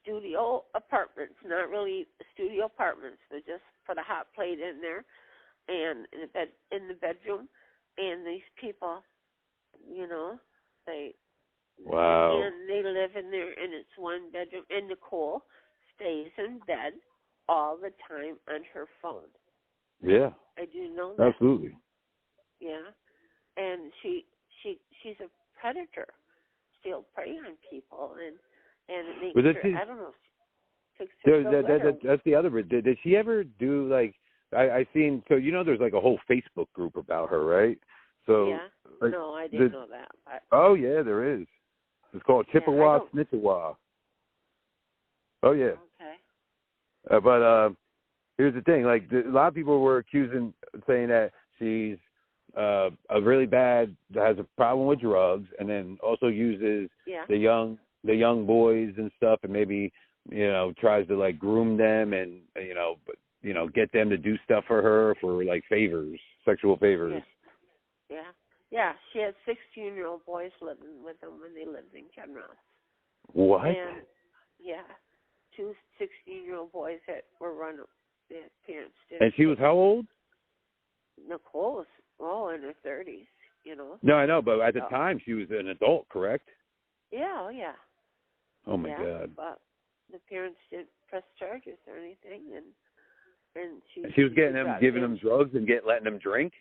studio apartments. Not really studio apartments, but just put a hot plate in there and in the bedroom. And these people, they. Wow. And they live in there, and it's one bedroom. And Nicole stays in bed all the time on her phone. Yeah. I do know that. Absolutely. Yeah. And she's a predator. She'll prey on people, and it makes her, I don't know, takes her so better. That's the other bit. Did she ever do, like, I seen, so there's like a whole Facebook group about her, right? So yeah. like, No, I didn't know that. Oh, yeah, there is. It's called Chippewa Snitchawa. Oh, yeah. Okay. But here's the thing. Like, a lot of people were saying that she's a really bad, has a problem with drugs, and then also uses the young boys and stuff, and maybe, tries to, like, groom them and, get them to do stuff for her for, like, favors, sexual favors. Yeah. Yeah, she had 16-year-old boys living with them when they lived in Kenross. What? And, yeah, 2 16-year-old boys that were run, their parents did. And she was how old? Nicole was, in her 30s, No, I know, but at the time she was an adult, correct? Yeah, yeah. Oh, my God. But the parents didn't press charges or anything, and she was giving them drugs and letting them drink?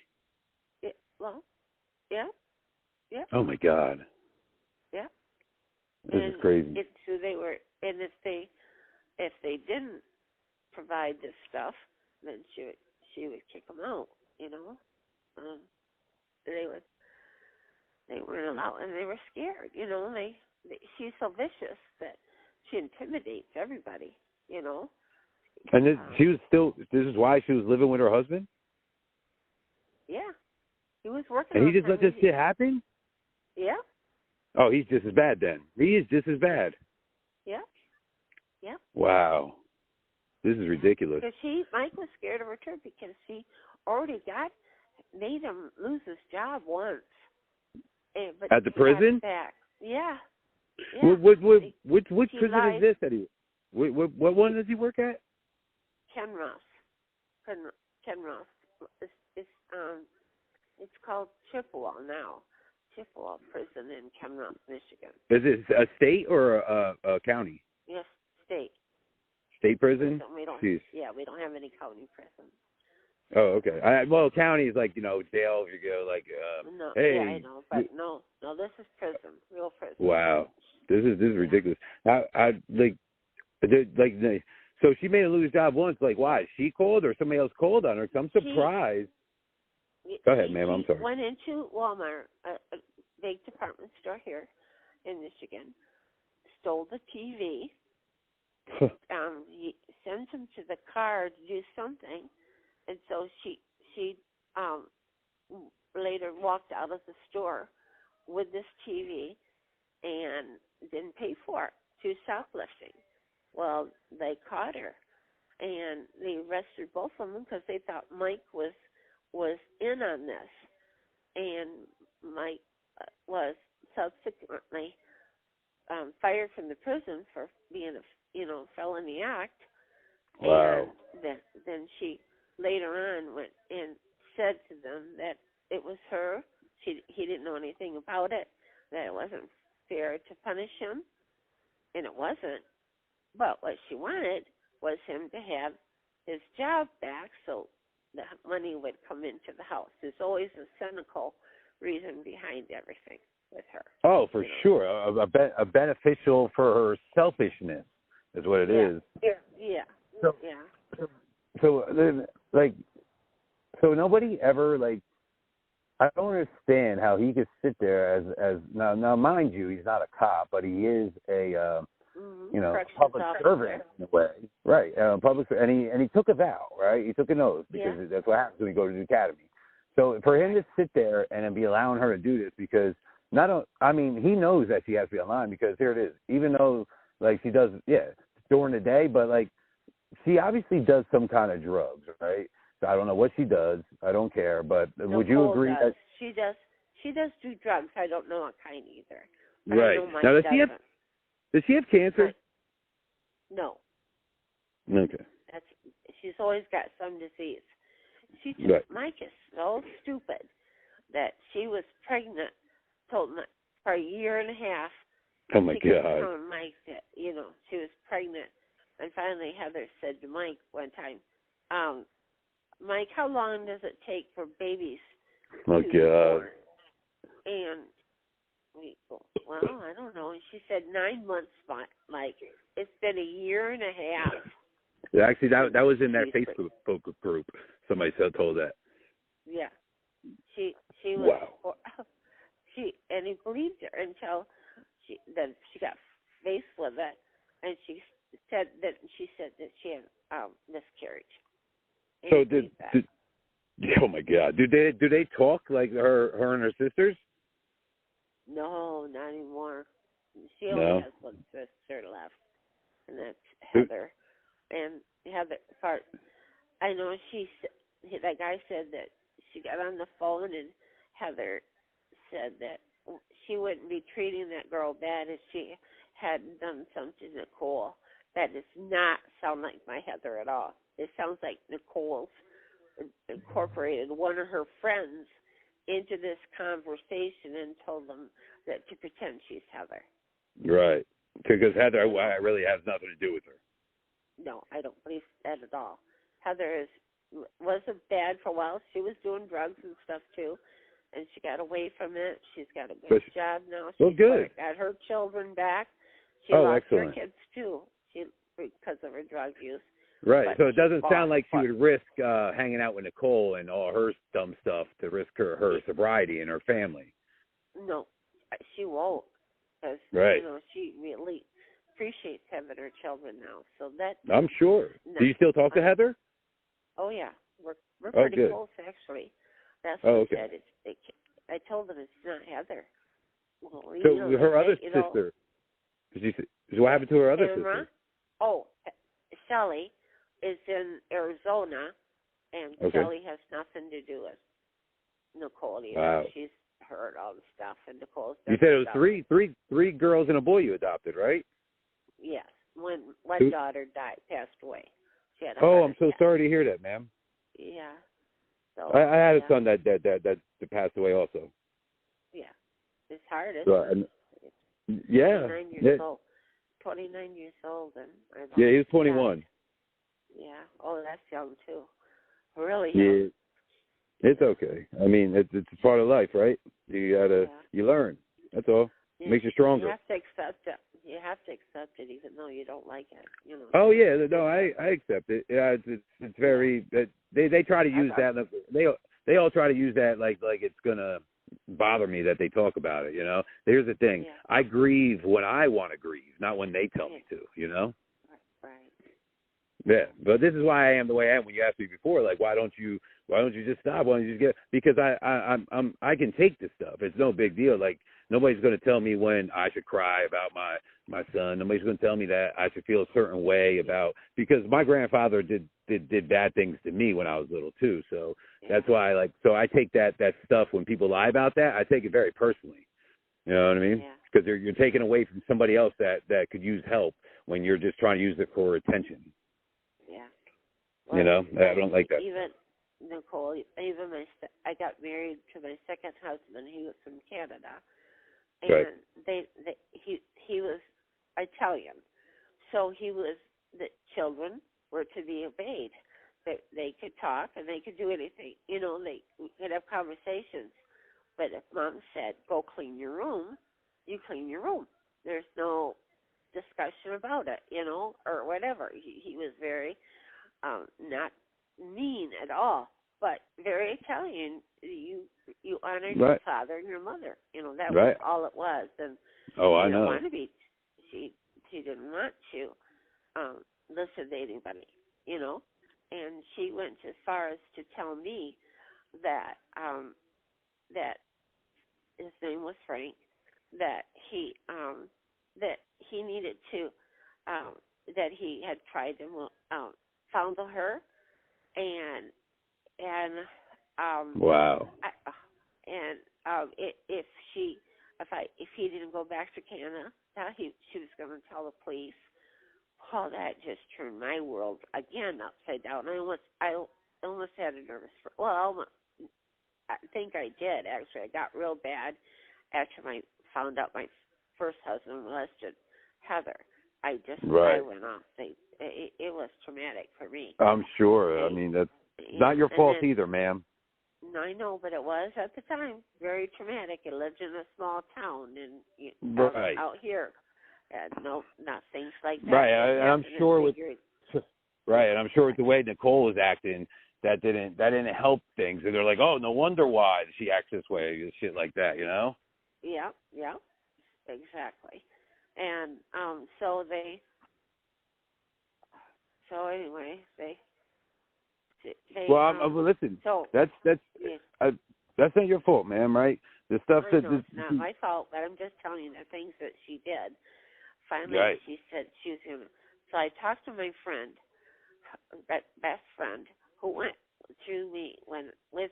Yeah. Oh my God. Yeah. This is crazy. So they were, and if they didn't provide this stuff, then she would kick them out. They weren't allowed, and they were scared. She's so vicious that she intimidates everybody. And this is why she was living with her husband? Yeah. He was working. And he just let this shit happen? Yeah. Oh, he's just as bad then. He is just as bad. Yeah. Yeah. Wow. This is ridiculous. Because Mike was scared of her too, because she already made him lose his job once. But at the prison? Back. Yeah. Which prison is this that he? What one does he work at? Kenross. It's called Chippewa now. Chippewa Prison in Kenross, Michigan. Is it a state or a county? Yes, state. State prison? We don't have any county prisons. Oh, okay. County is like, jail if you go like, no, hey. Yeah, I know, but no, this is prison, real prison. Wow. This is ridiculous. So she made him lose his job once. Like, why? She called or somebody else called on her? Cause I'm surprised. Go ahead, ma'am. I'm sorry. Went into Walmart, a big department store here in Michigan, stole the TV. He sends him to the car to do something, and so she later walked out of the store with this TV and didn't pay for it. She was shoplifting. Well, they caught her, and they arrested both of them because they thought Mike was in on this, and Mike was subsequently fired from the prison for being a felony act. Wow. And then she later on went and said to them that it was her. He didn't know anything about it, that it wasn't fair to punish him, and it wasn't. But what she wanted was him to have his job back so the money would come into the house. There's always a cynical reason behind everything with her. Oh, for sure. A beneficial for her selfishness is what it is. Yeah. So then, like, so nobody ever, like, I don't understand how he could sit there as now mind you, he's not a cop, but he is a public servant in a way, right? And he took a vow, right? He took an oath because that's what happens when you go to the academy. So for him to sit there and be allowing her to do this, because he knows that she has to be online, because here it is. Even though like she does, during the day, but like she obviously does some kind of drugs, right? So I don't know what she does. I don't care, but would you agree that she does do drugs? I don't know what kind either. Right. Now, does she have cancer? No. Okay. She's always got some disease. Mike is so stupid that she was pregnant, told Mike for a year and a half. Oh my God. Told Mike that she was pregnant, and finally Heather said to Mike one time, Mike, how long does it take for babies to be born? And we go, well, I don't know. And she said 9 months, Mike. It's been a year and a half. Yeah, actually, that was in that Facebook group. Somebody told that. Yeah. She was. Wow. And he believed her until she got faced with it, and she said that she had miscarriage. So oh my God, do they talk like her and her sisters? No, not anymore. She only has one sister left, and that's Heather. And Heather, I know that guy said that she got on the phone, and Heather said that she wouldn't be treating that girl bad if she hadn't done something to Nicole. That does not sound like my Heather at all. It sounds like Nicole's incorporated one of her friends into this conversation and told them that to pretend she's Heather. Right. Because Heather really has nothing to do with her. No, I don't believe that at all. Heather wasn't bad for a while. She was doing drugs and stuff too, and she got away from it. She's got a good job now. She's got her children back. She lost her kids too, because of her drug use. Right. But so it doesn't sound like she would risk hanging out with Nicole and all her dumb stuff to risk her sobriety and her family. No, she won't. Because, she really appreciates having her children now. So that I'm sure. Do you still talk to Heather? Oh, yeah. We're pretty close, actually. That's what I said. I told them it's not Heather. Well, so her other sister. What happened to her other sister? Oh, Shelly is in Arizona, and Shelly has nothing to do with Nicole either. Wow. She's heard all the stuff, and Nicole's. You said it was three girls and a boy you adopted, right? Yes. One daughter passed away. She had I'm so sorry to hear that, ma'am. Yeah. So I had a son that passed away also. Yeah. It's hard, isn't it? Yeah. 29 years old. 29 years old, and he was 21. Yeah. Oh, that's young too. Really young. Yeah. It's okay. I mean, it's part of life, right? You learn. That's all. Makes you stronger. You have to accept it. You have to accept it, even though you don't like it. Oh yeah, no, I accept it. Yeah, it's very. They try to use that. They all try to use that like it's gonna bother me that they talk about it. Here's the thing. Yeah. I grieve when I want to grieve, not when they tell me to. Right. Yeah, but this is why I am the way I am. When you asked me before, like, why don't you just stop? Why don't you just get? Because I can take this stuff. It's no big deal. Like Nobody's going to tell me when I should cry about my son. Nobody's going to tell me that I should feel a certain way about, because my grandfather did bad things to me when I was little too. So that's why I take that stuff when people lie about that, I take it very personally. You know what I mean? Because you're taking away from somebody else that could use help when you're just trying to use it for attention. Yeah. Well, I don't like that. Even Nicole, I got married to my second husband. He was from Canada, and right. he was Italian, so the children were to be obeyed. They could talk and they could do anything. They could have conversations. But if Mom said, "Go clean your room," you clean your room. There's no discussion about it, or whatever. He was very not mean at all, but very Italian. You honored your father and your mother. That was all it was. And I know. Want to be. She didn't want to listen to anybody. And she went as far as to tell me that that his name was Frank. That he needed to that he had tried to fondle her, and wow. If he didn't go back to Canada, she was going to tell the police. Oh, that just turned my world again upside down. I almost had a nervous. I think I did actually. I got real bad after I found out my first husband molested Heather. I went off. It was traumatic for me. I'm sure. I mean, that's not your fault either, ma'am. No, I know, but it was at the time very traumatic. I lived in a small town out here. No, not things like that. Right, I'm sure with and I'm sure with the way Nicole was acting, that didn't help things. And they're like, oh, no wonder why she acts this way, shit like that, Yeah, exactly. And so anyway, they listen. So that's not your fault, ma'am. Right? The stuff it's not my fault, but I'm just telling you the things that she did. Finally, she said she was going to. So I talked to my friend, best friend, who went through me when Wes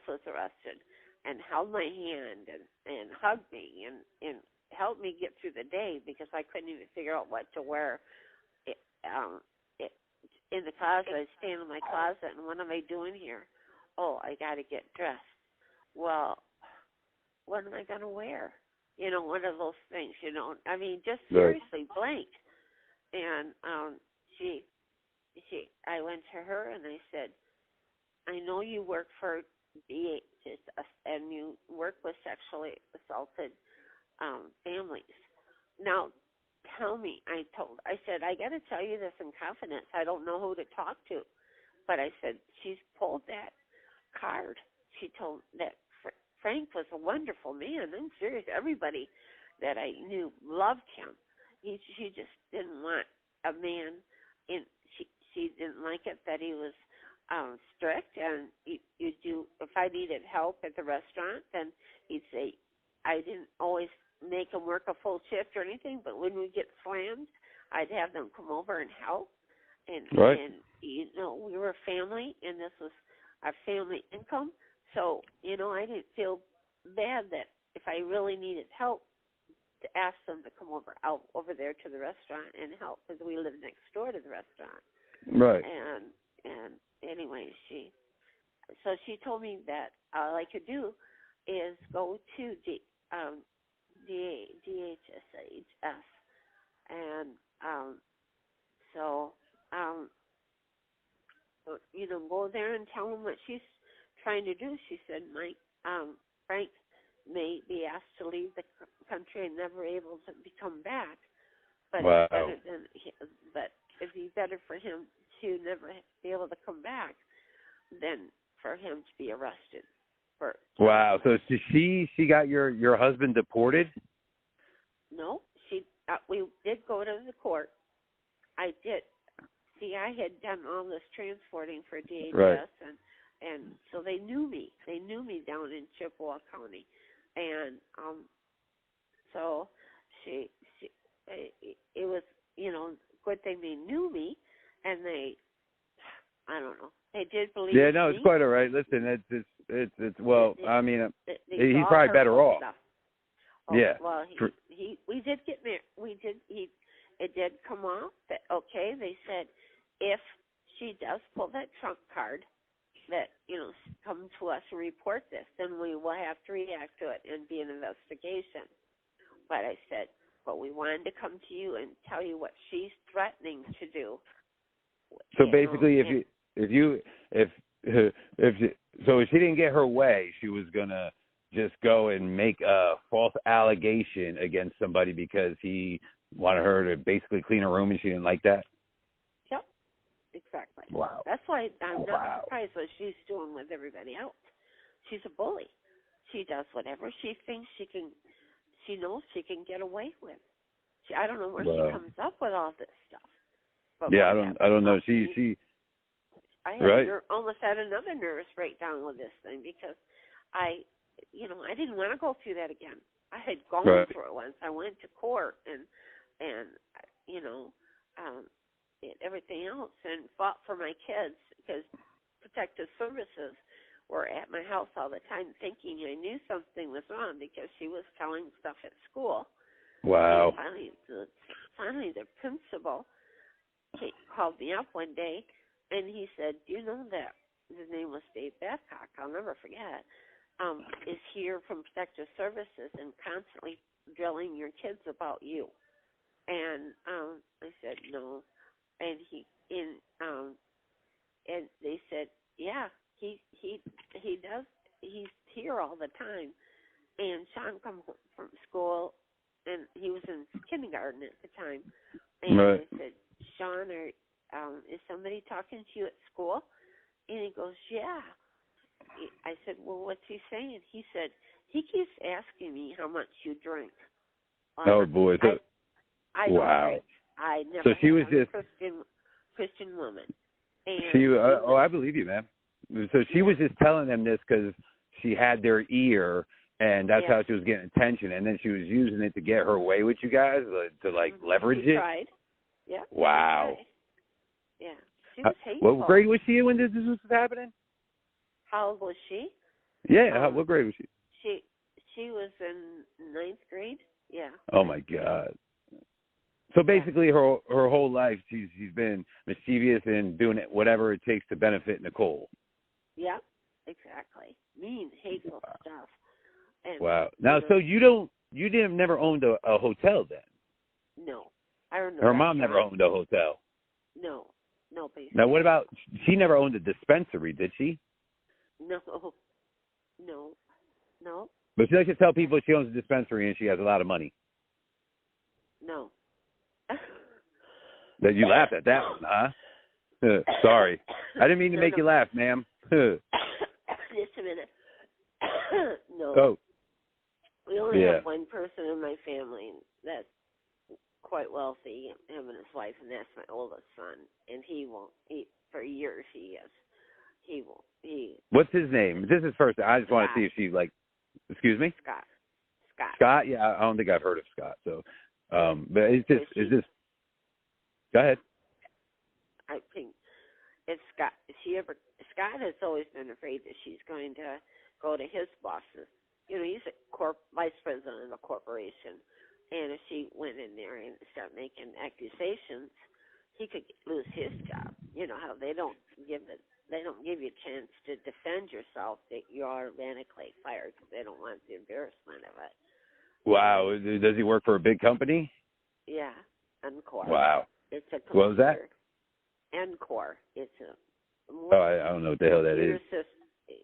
was arrested, and held my hand and hugged me and helped me get through the day because I couldn't even figure out what to wear. In the closet, I stand in my closet, and what am I doing here? Oh, I got to get dressed. Well, what am I going to wear? One of those things, I mean, just seriously blank. And I went to her and I said, I know you work for DHS and you work with sexually assaulted families. Now, tell me, I said, I got to tell you this in confidence. I don't know who to talk to. But I said, she's pulled that card. She told that Frank was a wonderful man. I'm serious. Everybody that I knew loved him. She just didn't want a man she didn't like it that he was strict, and you do. If I needed help at the restaurant, then he'd say, I didn't always make him work a full shift or anything, but when we get slammed, I'd have them come over and help. And we were a family, and this was our family income. So, I didn't feel bad that if I really needed help, to ask them to come over there to the restaurant and help, because we lived next door to the restaurant. Right. And anyway, she told me that all I could do is go to DHS, and go there and tell them what she's trying to do. She said, Frank may be asked to leave the country and never able to come back, but it'd be better for him to never be able to come back than for him to be arrested. Wow. So she got your husband deported? No, we did go to the court. I did. See, I had done all this transporting for DHS, and so they knew me. They knew me down in Chippewa County. And so she it was, good thing they knew me, and I don't know, they did believe Yeah, no, me. it's quite all right. Listen, it's well, I mean, They he's saw probably her better off. stuff. Oh, Yeah. well, we did get married. It did come off that, okay, they said if she does pull that trump card, that, come to us and report this, then we will have to react to it and be an investigation. But I said, but we wanted to come to you and tell you what she's threatening to do. So basically, if she didn't get her way, she was gonna just go and make a false allegation against somebody because he wanted her to basically clean her room and she didn't like that. Yep, exactly. Wow. That's why I'm not surprised what she's doing with everybody else. She's a bully. She does whatever she thinks she knows she can get away with. I don't know where she comes up with all this stuff. But yeah, I don't know. She I right. almost had another nervous breakdown with this thing because I didn't want to go through that again. I had gone through it once. I went to court and everything else and fought for my kids because Protective Services were at my house all the time thinking I knew something was wrong because she was telling stuff at school. Wow. And finally, the principal called me up one day, and he said, "Do you know that?" His name was Dave Babcock. I'll never forget. Is here from Protective Services and constantly drilling your kids about you. And I said no, and and they said, yeah, he does. He's here all the time. And Sean come home from school, and he was in kindergarten at the time. And I said, Sean, is somebody talking to you at school? And he goes, yeah. I said, well, what's he saying? He said, he keeps asking me how much you drink. Oh, boy. I don't drink. I never so she was just a Christian woman. And I believe you, man. So she was just telling them this because she had their ear, and that's how she was getting attention. And then she was using it to get her way with you guys, to leverage it. Tried. Yeah. Wow. Yeah. She was hateful. What grade was she in when this was happening? How old was she? Yeah. What grade was she? She was in 9th grade. Yeah. Oh my God. So basically, her whole life, she's been mischievous and doing it whatever it takes to benefit Nicole. Yeah, exactly. Mean, hateful stuff. And, wow. Now, so you never owned a hotel then? No, I owned a Her restaurant. mom never owned a hotel. No, basically. Now, what about she never owned a dispensary? Did she? No. But she likes to tell people she owns a dispensary and she has a lot of money. No. That you laughed at that one, huh? Sorry. I didn't mean to make you laugh, ma'am. Just a minute. No. Oh. We only have one person in my family that's quite wealthy, him and his wife, and that's my oldest son. And for years he won't. What's his name? This is first. I just want to see if she excuse me? Scott. Scott? Yeah, I don't think I've heard of Scott. So, but is this, go ahead. I think it's Scott. Scott has always been afraid that she's going to go to his bosses. He's a vice president of a corporation. And if she went in there and started making accusations, he could lose his job. You know how they don't give you a chance to defend yourself, that you're automatically fired because they don't want the embarrassment of it. Wow. Does he work for a big company? Yeah, Encore. Wow. It's a computer. What was that? Encore. It's a. I don't know what the hell that is.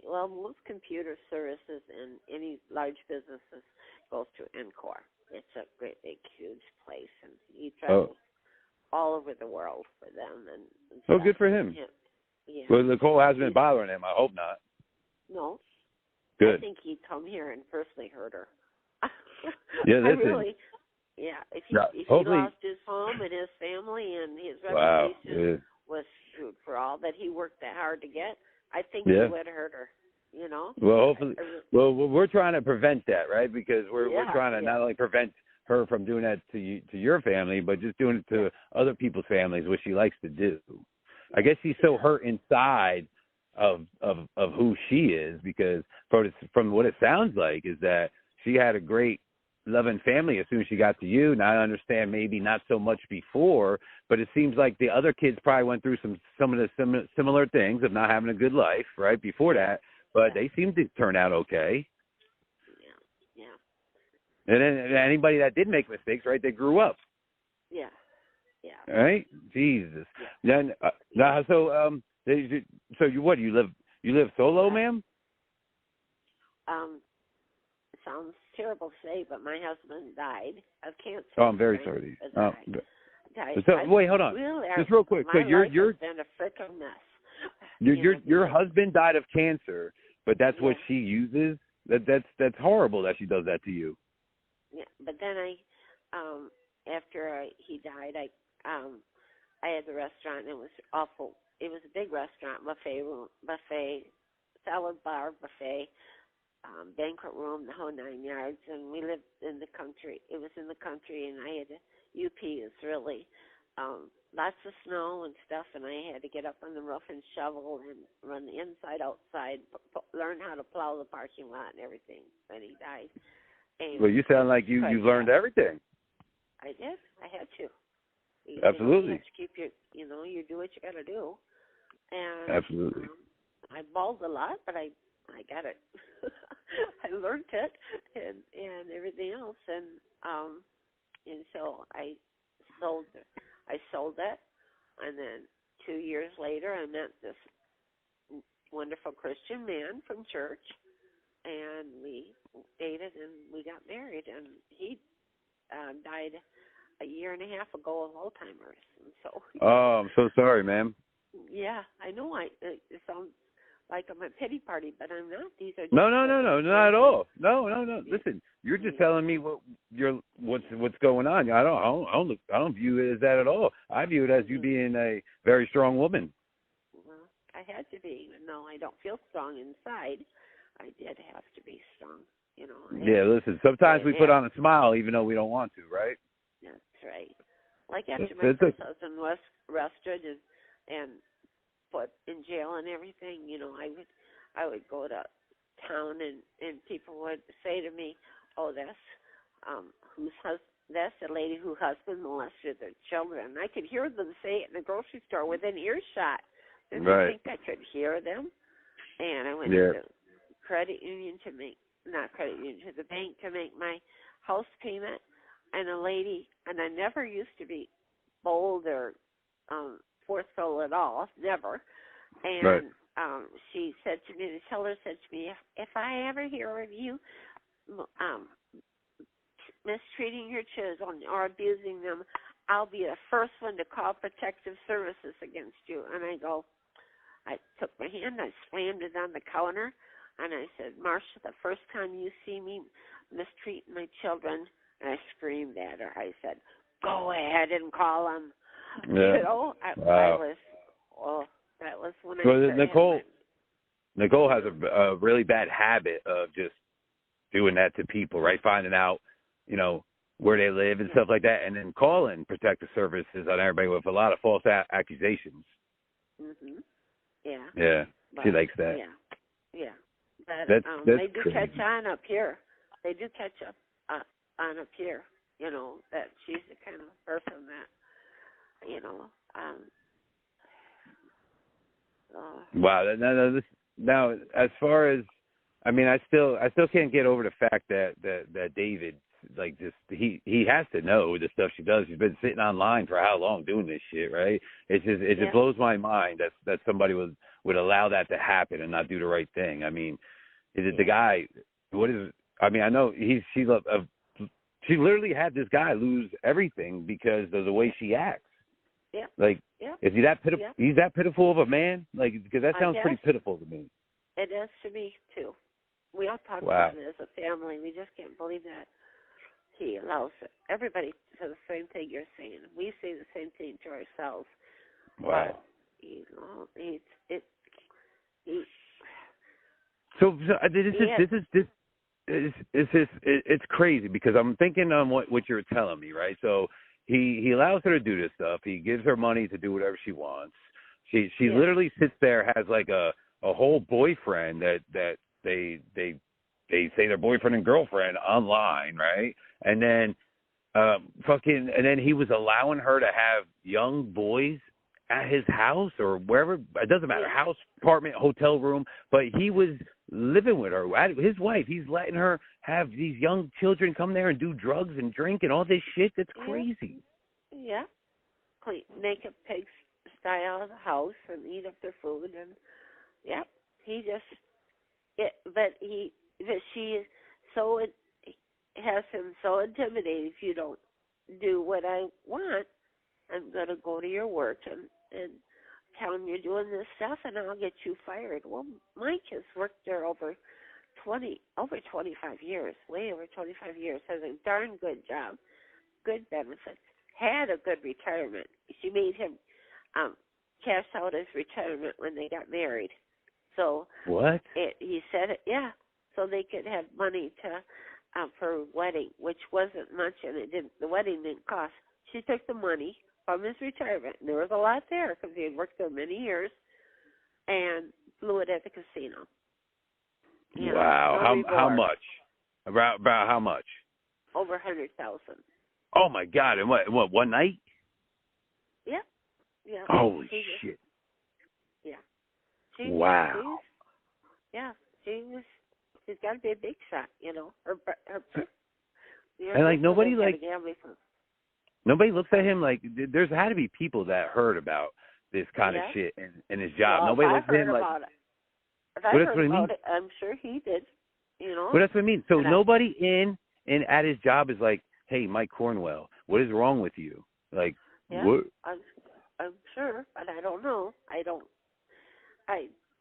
Well, most computer services and any large businesses goes through Encore. It's a great big huge place, and he travels all over the world for them. And good for him. Yeah. Well, Nicole hasn't been bothering him. I hope not. No. Good. I think he'd come here and personally hurt her. Yeah, listen. If he lost his home and his family and his reputation was screwed for all that he worked that hard to get, I think he would hurt her. you know. Well, hopefully, well, we're trying to prevent that, right? Because we're trying to not only prevent her from doing that to you, to your family, but just doing it to other people's families, which she likes to do. I guess she's so hurt inside of who she is, because from what it sounds like is that she had a great loving family as soon as she got to you. Now I understand maybe not so much before, but it seems like the other kids probably went through some of the similar things of not having a good life right before that, but they seem to turn out okay. Yeah. And then anybody that did make mistakes, right, they grew up. Yeah. Right? Jesus. Yeah. Then now, so you live solo, ma'am? It sounds terrible to say, but my husband died of cancer. Oh, I'm very sorry. Died. So wait, hold on. Just real quick. So my life has been a freaking mess. Your husband died of cancer, but that's what she uses. That's horrible that she does that to you. Yeah, but then after he died, I had the restaurant, and it was awful. It was a big restaurant, buffet, salad bar, buffet, banquet room, the whole 9 yards, and we lived in the country. It was in the country, and I had UP is really lots of snow and stuff, and I had to get up on the roof and shovel and run the inside, outside, learn how to plow the parking lot and everything. Then he died. And well, you sound like you've learned everything. I did. I had to. Absolutely. You have to keep you do what you got to do. And absolutely. I bawled a lot, but I got it. I learned it and everything else, and so I sold it, and then 2 years later I met this wonderful Christian man from church, and we dated and we got married, and he died a year and a half ago of Alzheimer's, and so. Oh, I'm so sorry, ma'am. Yeah, I know. It sounds like I'm a pity party, but I'm not. These are just no, not at all. No. Listen, you're just telling me what's going on. I don't view it as that at all. I view it as you being a very strong woman. Well, I had to be, even though I don't feel strong inside. I did have to be strong, Yeah, listen. Sometimes we put on a smile even though we don't want to, right? That's right. Like after my first husband was arrested and put in jail and everything, I would go to town and people would say to me, "Oh, that's that's the lady whose husband molested their children." I could hear them say it in the grocery store within earshot. Didn't I think I could hear them? And I went to credit union to the bank to make my house payment, and a lady, and I never used to be bold or forceful at all, never. And she said to me, the teller said to me, if I ever hear of you mistreating your children or abusing them, I'll be the first one to call protective services against you. And I took my hand, I slammed it on the counter, and I said, Marcia, the first time you see me mistreating my children, and I screamed at her. I said, go ahead and call them. Yeah. That was when I started. Nicole has a really bad habit of just doing that to people, right? Finding out, where they live and stuff like that, and then calling protective services on everybody with a lot of false accusations. Mhm. Yeah. Yeah. But, she likes that. Yeah. But that's they do crazy. catch on up here. They do catch on up here. That she's the kind of person that, Wow. Now, as far as, I still can't get over the fact that David, he has to know the stuff she does. She's been sitting online for how long doing this shit, right? It just blows my mind that somebody would allow that to happen and not do the right thing. Is it the guy? What is? I know she literally had this guy lose everything because of the way she acts. Yeah. Is he that pitiful? He's that pitiful of a man? Because that sounds pretty pitiful to me. It is to me too. We all talk about it as a family. We just can't believe that he allows everybody to say the same thing you're saying. We say the same thing to ourselves. Wow. But, It's crazy because I'm thinking on what you're telling me, right? So he allows her to do this stuff. He gives her money to do whatever she wants. She literally sits there, has like a whole boyfriend that they say they're boyfriend and girlfriend online, right? And then and then he was allowing her to have young boys at his house or wherever. It doesn't matter, house, apartment, hotel room, but he was living with her, his wife. He's letting her have these young children come there and do drugs and drink and all this shit. That's crazy. Yeah. Make a pig stay out of the house and eat up their food, and he just but she is so has him so intimidated. If you don't do what I want, I'm gonna go to your work and tell him you're doing this stuff, and I'll get you fired. Well, Mike has worked there over 25 years, way over 25 years. Has a darn good job, good benefits, had a good retirement. She made him cash out his retirement when they got married. So what? He said it, so they could have money to for a wedding, which wasn't much, and the wedding didn't cost. She took the money from his retirement, and there was a lot there because he had worked there many years, and blew it at the casino. Wow, how much? About how much? Over 100,000. Oh my God! And what? One night? Yeah. Holy shit! Yeah. Wow. She's got to be a big shot, Her and like nobody looks at him like there's had to be people that heard about this kind of shit in his job. Well, nobody looks at him like. If I heard about it, I'm sure he did. But that's what I mean. So nobody at his job is like, hey, Mike Cornwell, what is wrong with you? Like, what? I'm sure, but I don't know.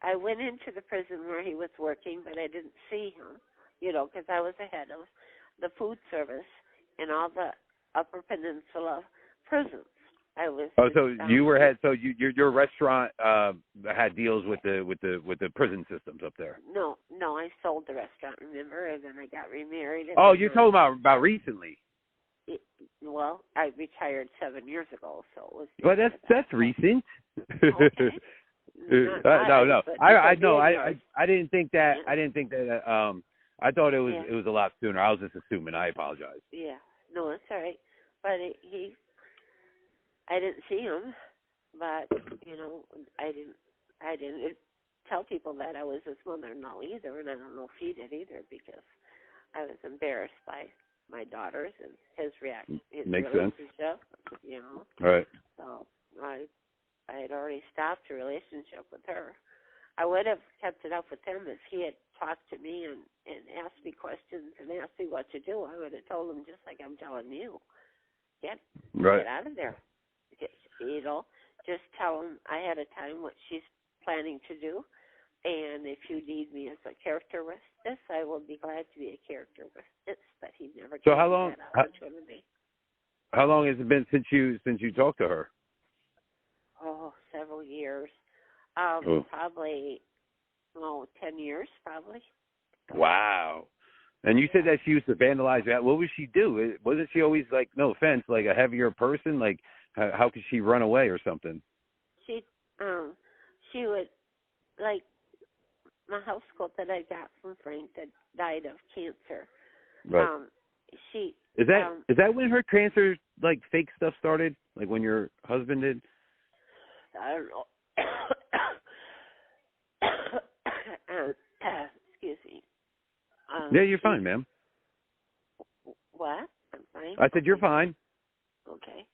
I went into the prison where he was working, but I didn't see him, because I was ahead of the food service in all the Upper Peninsula prisons. I was. Oh, so you were head. So your restaurant had deals with the prison systems up there. No, I sold the restaurant, remember, and then I got remarried. Oh, you're talking about recently. Well, I retired 7 years ago, so it was. But that's recent. Okay. No. I didn't think that. I didn't think that. I thought it was a lot sooner. I was just assuming. I apologize. Yeah. No, it's all right. But I didn't see him, but I didn't tell people that I was his mother-in-law either, and I don't know if he did either because I was embarrassed by my daughters and his reaction. Makes sense. Right. Right. So I had already stopped a relationship with her. I would have kept it up with him if he had talked to me and asked me questions and asked me what to do. I would have told him just like I'm telling you. Get out of there. Just tell him ahead of time what she's planning to do. And if you need me as a character witness, I will be glad to be a character witness. But he never gave me that opportunity. How long has it been since you talked to her? Oh, several years. Probably 10 years, probably. Wow. And you said that she used to vandalize that. What would she do? Wasn't she always, like, no offense, like a heavier person? Like, how could she run away or something? She would, like, my house coat that I got from Frank that died of cancer. Right. Is that when her cancer, like, fake stuff started? Like when your husband did? I don't know. Excuse me. Yeah, you're fine, ma'am. What? I'm fine. I said you're fine. Okay.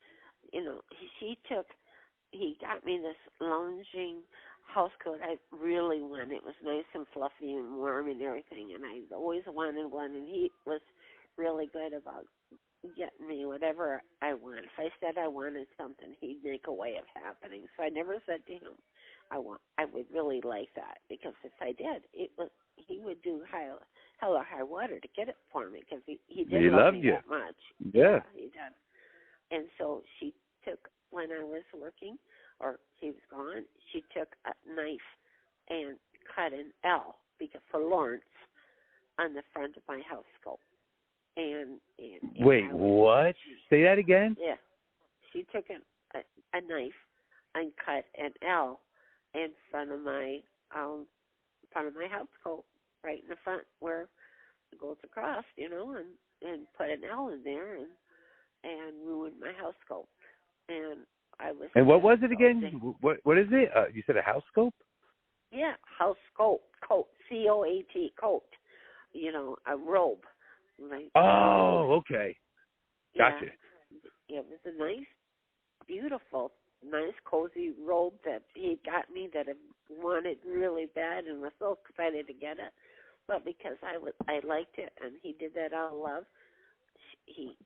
He got me this lounging house coat I really wanted. It was nice and fluffy and warm and everything, and I always wanted one, and he was really good about getting me whatever I want. If I said I wanted something, he'd make a way of happening. So I never said to him, I would really like that, because if I did, he would do hell or high water to get it for me, because he did love me that much. Yeah, he did. And so she took, when I was working, or he was gone, she took a knife and cut an L because for Lawrence on the front of my house coat. And wait, what? Say that again? Yeah. She took a knife and cut an L in front of my house coat, right in the front where it goes across, and put an L in there and ruined my house coat. And I was. And what was it again? What is it? You said a house scope? Yeah, house coat, COAT, coat. A robe. Right? Oh, okay. Gotcha. Yeah, it was a nice, beautiful, nice, cozy robe that he got me that I wanted really bad and was so excited to get it. But because I liked it and he did that out of love, she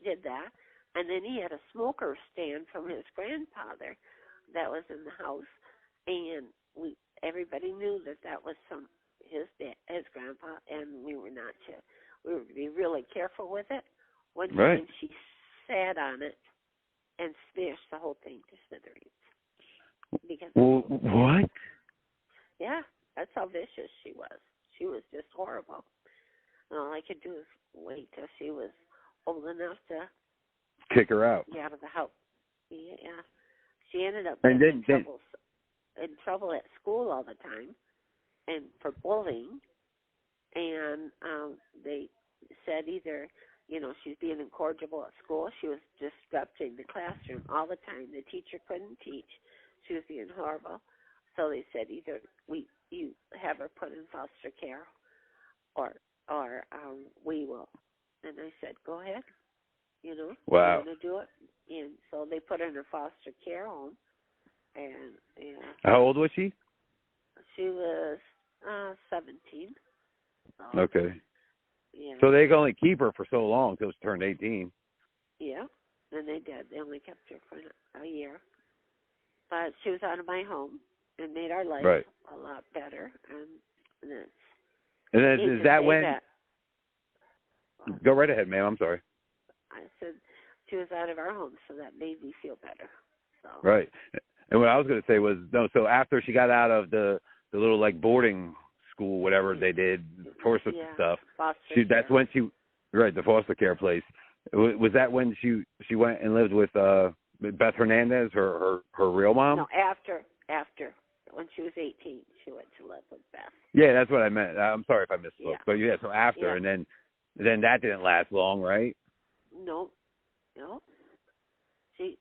did that. And then he had a smoker stand from his grandfather that was in the house, and everybody knew that was from his grandpa, and we were to be really careful with it. One time she sat on it and smashed the whole thing to smithereens. Because what? Yeah, that's how vicious she was. She was just horrible. And all I could do is wait till she was old enough to kick her out. Get out of the house. Yeah. She ended up in trouble at school all the time, and for bullying. And they said either, she's being incorrigible at school. She was disrupting the classroom all the time. The teacher couldn't teach. She was being horrible. So they said either you have her put in foster care, or we will. And I said, go ahead. Wow. I'm going to do it. And so they put her in a foster care home. And how old was she? She was 17. So, okay. Yeah. So they could only keep her for so long until she turned 18. Yeah, and they did. They only kept her for a year. But she was out of my home and made our life a lot better. And then is that when? Go right ahead, ma'am. I'm sorry. I said she was out of our home, so that made me feel better. So. Right. And what I was going to say was, so after she got out of the little boarding school, whatever they did, forced stuff, that's when the foster care place. Was that when she went and lived with Beth Hernandez, her real mom? No, after when she was 18, she went to live with Beth. Yeah, that's what I meant. I'm sorry if I misspoke. Yeah. But yeah, so after, and then that didn't last long, right? No. She.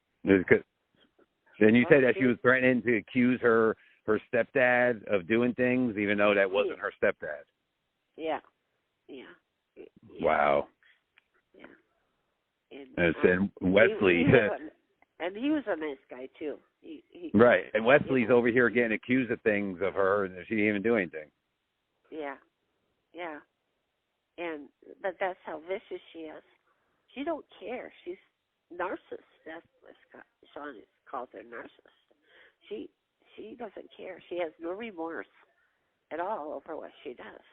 Then you said that she was threatening to accuse her stepdad of doing things, even though that wasn't her stepdad. Yeah. Wow. Yeah. And Wesley. And he was a nice guy too. Right. And Wesley's over here getting accused of things of her, and she didn't even do anything. Yeah. But that's how vicious she is. She don't care. She's narcissist. That's what Sean calls her, narcissist. She doesn't care. She has no remorse at all over what she does.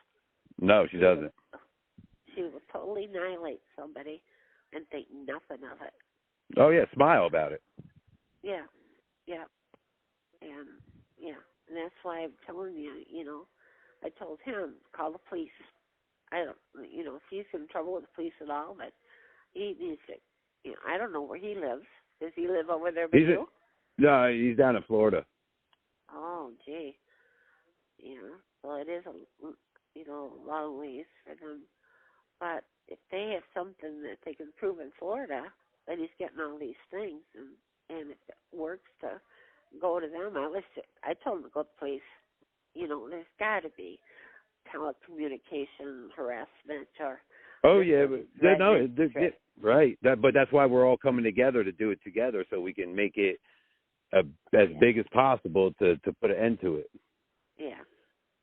No, she doesn't. She will totally annihilate somebody and think nothing of it. Oh yeah, smile about it. Yeah. And that's why I'm telling you, I told him, call the police. I don't, if he's in trouble with the police at all, but he needs to, I don't know where he lives. Does he live over there by you? No, he's down in Florida. Oh, gee. Yeah. Well, it is a long ways for them. But if they have something that they can prove in Florida, that he's getting all these things, and if it works to go to them, I told him to go to the police. There's got to be telecommunication harassment or. Oh yeah, but right. But that's why we're all coming together to do it together, so we can make it as big as possible to put an end to it. Yeah.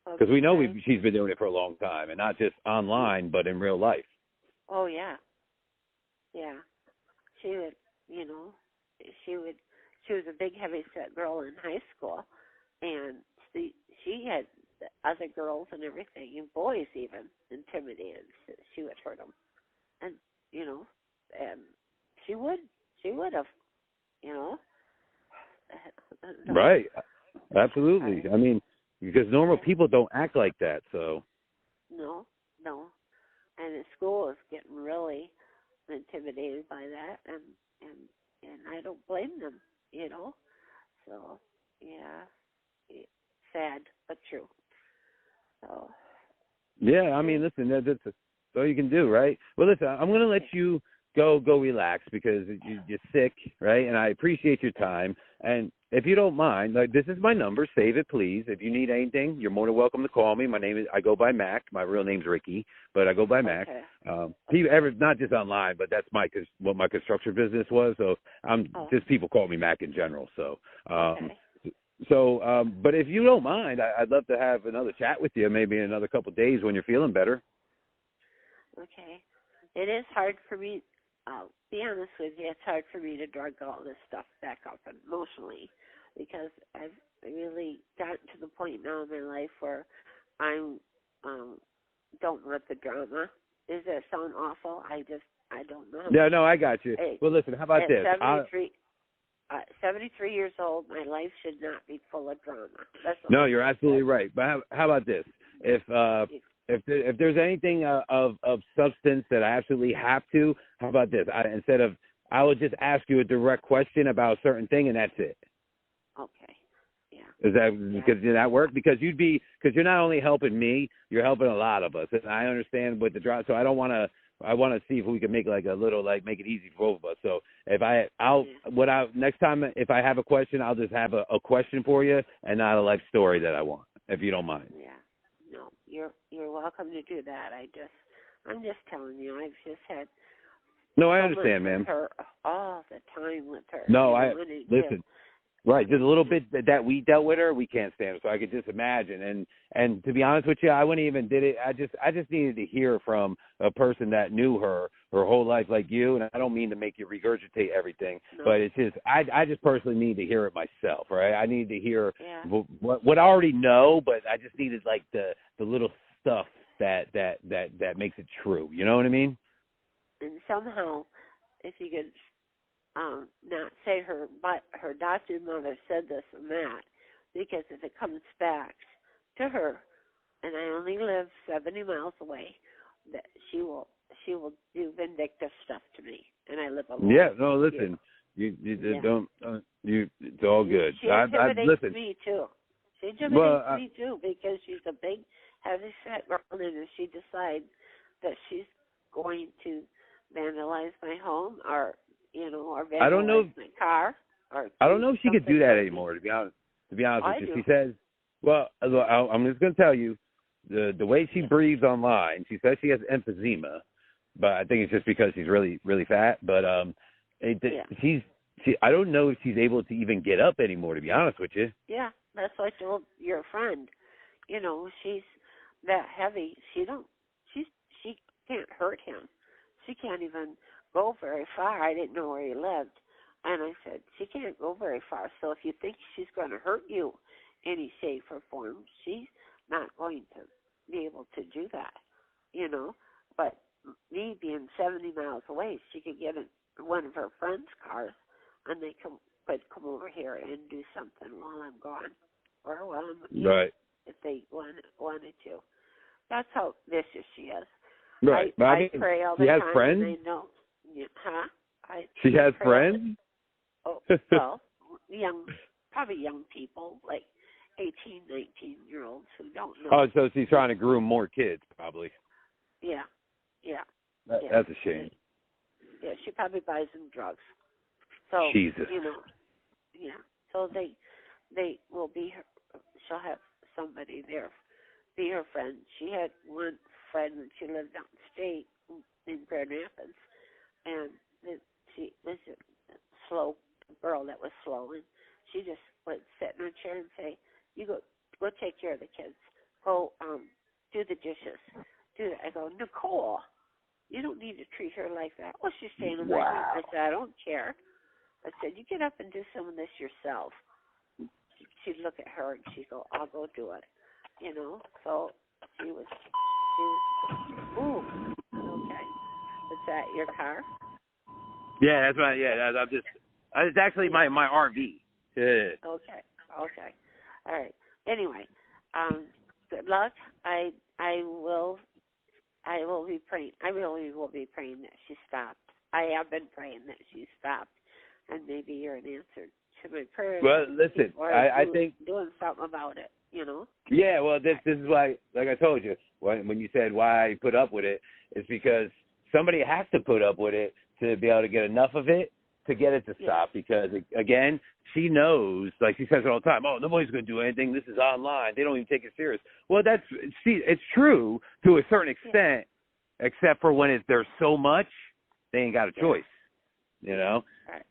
Because we know she's been doing it for a long time, and not just online, but in real life. Oh yeah. She would, she was a big heavy-set girl in high school, and she had other girls and everything, and boys even, intimidated. She would hurt them. And, and she would have, Right. Absolutely. I mean, because normal people don't act like that. So No. And the school is getting really intimidated by that, and I don't blame them, you know. So, yeah, it's sad but true. So. yeah, I mean, listen, that's all you can do, right? Well, listen, I'm going to let you go relax because you're sick, right? And I appreciate your time. And if you don't mind, like, this is my number. Save it, please. If you need anything, you're more than welcome to call me. I go by Mac. My real name's Ricky, but I go by Mac. Okay. Not just online, but that's what my construction business was. So just people call me Mac in general. So, Okay. but if you don't mind, I'd love to have another chat with you, maybe in another couple of days when you're feeling better. Okay. It is hard for me. I'll be honest with you, it's hard for me to drag all this stuff back up emotionally because I've really gotten to the point now in my life where I'm don't want the drama. Does that sound awful? I don't know. Yeah, no, I got you. Hey, well, listen, how about at this? 73 years old, my life should not be full of drama. No, you're absolutely right. But how about this? If there's anything of substance that I absolutely have to, how about this? I will just ask you a direct question about a certain thing, and that's it. Okay. Yeah. Does that work? Because you're not only helping me, you're helping a lot of us, and I understand what the drive. So I want to see if we can make make it easy for both of us. So next time if I have a question, I'll just have a question for you and not a life story that I want, if you don't mind. Yeah. No, you're welcome to do that. I'm just telling you, I've just had. No, I understand, ma'am. Her all the time with her. No, listen. Right, just a little bit that we dealt with her, we can't stand her. So I could just imagine. And to be honest with you, I wouldn't even did it. I just needed to hear from a person that knew her whole life like you. And I don't mean to make you regurgitate everything, but it's just I just personally need to hear it myself, right? I need to hear what I already know, but I just needed like the little stuff that makes it true. You know what I mean? And somehow, if you could. Not say her adopted mother said this and that, because if it comes back to her, and I only live 70 miles away, that she will do vindictive stuff to me, and I live alone. Yeah, no, listen, don't it's all good. She intimidates me too. She intimidates me too because she's a big, heavy-set girl, and if she decides that she's going to vandalize my home or I don't know my car. I don't know if she could do that anymore. To be honest with you, she says, "Well, I'm just going to tell you, the way she breathes online. She says she has emphysema, but I think it's just because she's really, really fat. But I don't know if she's able to even get up anymore. To be honest with you. Yeah, that's what I told your friend. She's that heavy. She can't hurt him. She can't even go very far. I didn't know where he lived. And I said, she can't go very far. So if you think she's going to hurt you any shape or form, she's not going to be able to do that, But me being 70 miles away, she could get in one of her friends' cars and they could come over here and do something while I'm gone or while I'm right. If they wanted to. That's how vicious she is. Right. I pray all the time. She has friends? And they know. Huh? She has friends? Oh, well, probably young people, like 18, 19-year-olds who don't know. Oh, so she's trying to groom more kids, probably. Yeah. That's a shame. Yeah, she probably buys them drugs. So, Jesus. So they will be her, she'll have somebody there, be her friend. She had one friend when she lived downstate in Grand Rapids, and she was a slow girl that was slow, and she just would sit in her chair and say, "You go take care of the kids. Go do the dishes. Do that." I go, "Nicole, you don't need to treat her like that." "Well, she's staying in my room." I said, "I don't care." I said, "You get up and do some of this yourself." She'd look at her and she'd go, "I'll go do it." So she was ooh, okay. Is that your car? Yeah, that's right. Yeah, it's actually my RV. Yeah. Okay. All right. Anyway, Good luck. I will be praying. I really will be praying that she stopped. I have been praying that she stopped, and maybe you're an answer to my prayers. Well, listen, I think doing something about it. You know. Yeah, well, this is why, like I told you, when you said why I put up with it, it's because somebody has to put up with it to be able to get enough of it to get it to stop. Because, again, she knows, like she says it all the time, oh, nobody's going to do anything. This is online. They don't even take it serious. Well, it's true to a certain extent, except for when there's so much, they ain't got a choice, you know? Right.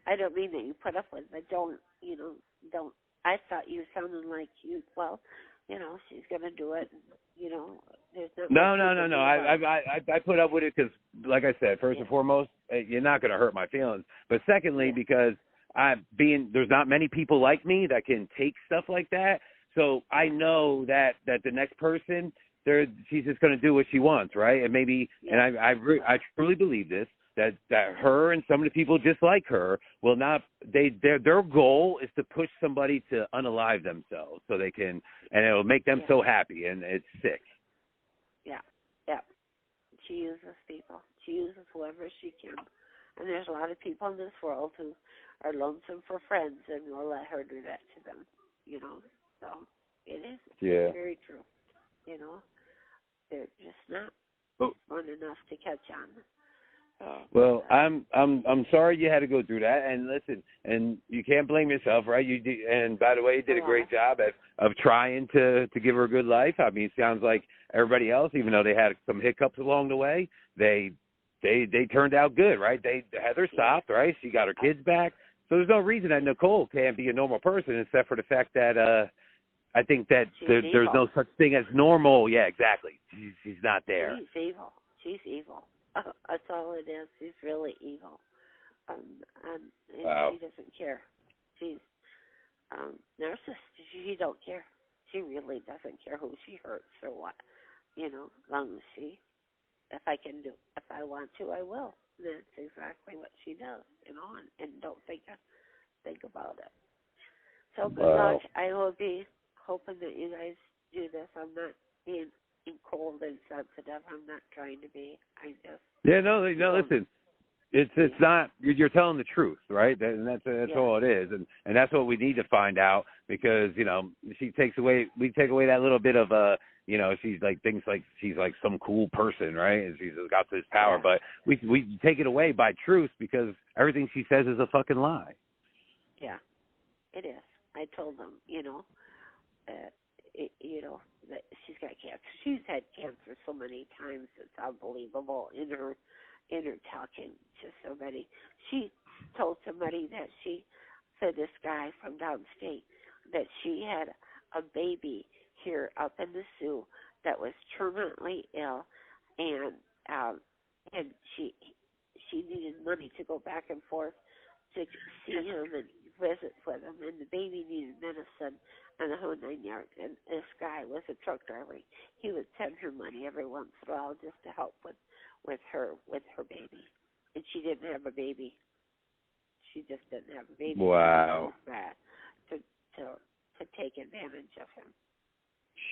I don't mean that you put up with it, but don't. I thought you sounded like she's going to do it. There's no. I put up with it because, like I said, first and foremost, you're not going to hurt my feelings. But secondly, because there's not many people like me that can take stuff like that. So I know that the next person, she's just going to do what she wants, right? And maybe, and I truly believe this, that her and some of the people just like her will not. Their goal is to push somebody to unalive themselves so they can, and it'll make them so happy, and it's sick. Yeah. She uses people. She uses whoever she can, and there's a lot of people in this world who are lonesome for friends, and will let her do that to them. So it is very true. They're just not smart enough to catch on. Well, I'm sorry you had to go through that, and listen, and you can't blame yourself, right? You did, and by the way, you did a great job of trying to give her a good life. I mean, it sounds like everybody else, even though they had some hiccups along the way, they turned out good, right? Heather stopped, right? She got her kids back, so there's no reason that Nicole can't be a normal person, except for the fact that I think that there's no such thing as normal. Yeah, exactly. She's not there. She's evil. That's all it is. She's really evil. And she doesn't care. She's narcissist. She don't care. She really doesn't care who she hurts or what. As long as if I want to, I will. And that's exactly what she does, and don't think about it. So good luck. I will be hoping that you guys do this. I'm not being cold and sensitive. I'm not trying to be. Listen, it's not. You're telling the truth, right? And that's all it is, and that's what we need to find out, because we take away that little bit of she's like thinks like she's like some cool person, right? And she's got this power, but we take it away by truth, because everything she says is a fucking lie. Yeah, it is. I told them, that she's got cancer. She's had cancer so many times, it's unbelievable in her talking to somebody. She told somebody that she said, this guy from downstate, that she had a baby here up in the Sioux that was terminally ill, and she needed money to go back and forth to see him and visit with him, and the baby needed medicine and the whole 9 yards. And this guy was a truck driver. He would send her money every once in a while just to help with her baby. And she didn't have a baby. She just didn't have a baby. Wow. To take advantage of him.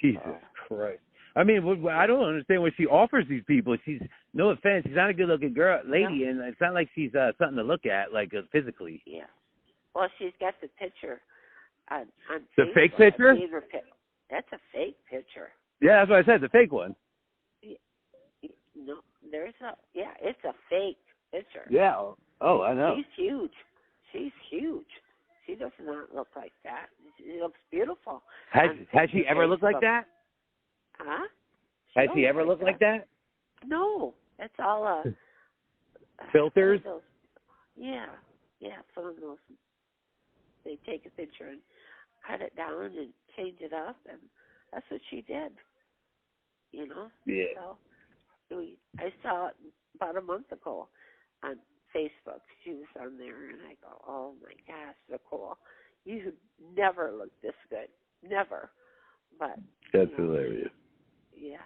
Jesus Christ. I mean, I don't understand what she offers these people. She's, no offense, she's not a good-looking lady, and it's not like she's something to look at, like physically. Yeah. Well, she's got the picture on the Facebook. Fake picture? That's a fake picture. Yeah, that's what I said, the fake one. No, it's a fake picture. Yeah. Oh, I know. She's huge. She does not look like that. She looks beautiful. Has she ever looked like that? Huh? Has she ever looked like that? No. That's all filters? Some of those. They take a picture and cut it down and change it up, and that's what she did. Yeah. So I saw it about a month ago on Facebook. She was on there, and I go, oh my gosh, Nicole, you never looked this good, never. But that's hilarious. Yeah,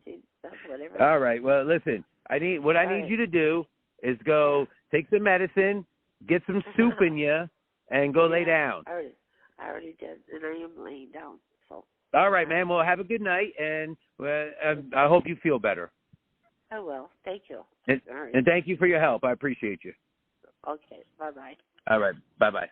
she does whatever. All right. Well, listen, I need you to do is go take some medicine, get some soup in you, and go lay down. I already did, and I am laying down. So All right, man. Well, have a good night, and I hope you feel better. I will. Thank you. And, All right. and thank you for your help. I appreciate you. Okay. Bye-bye. All right. Bye-bye.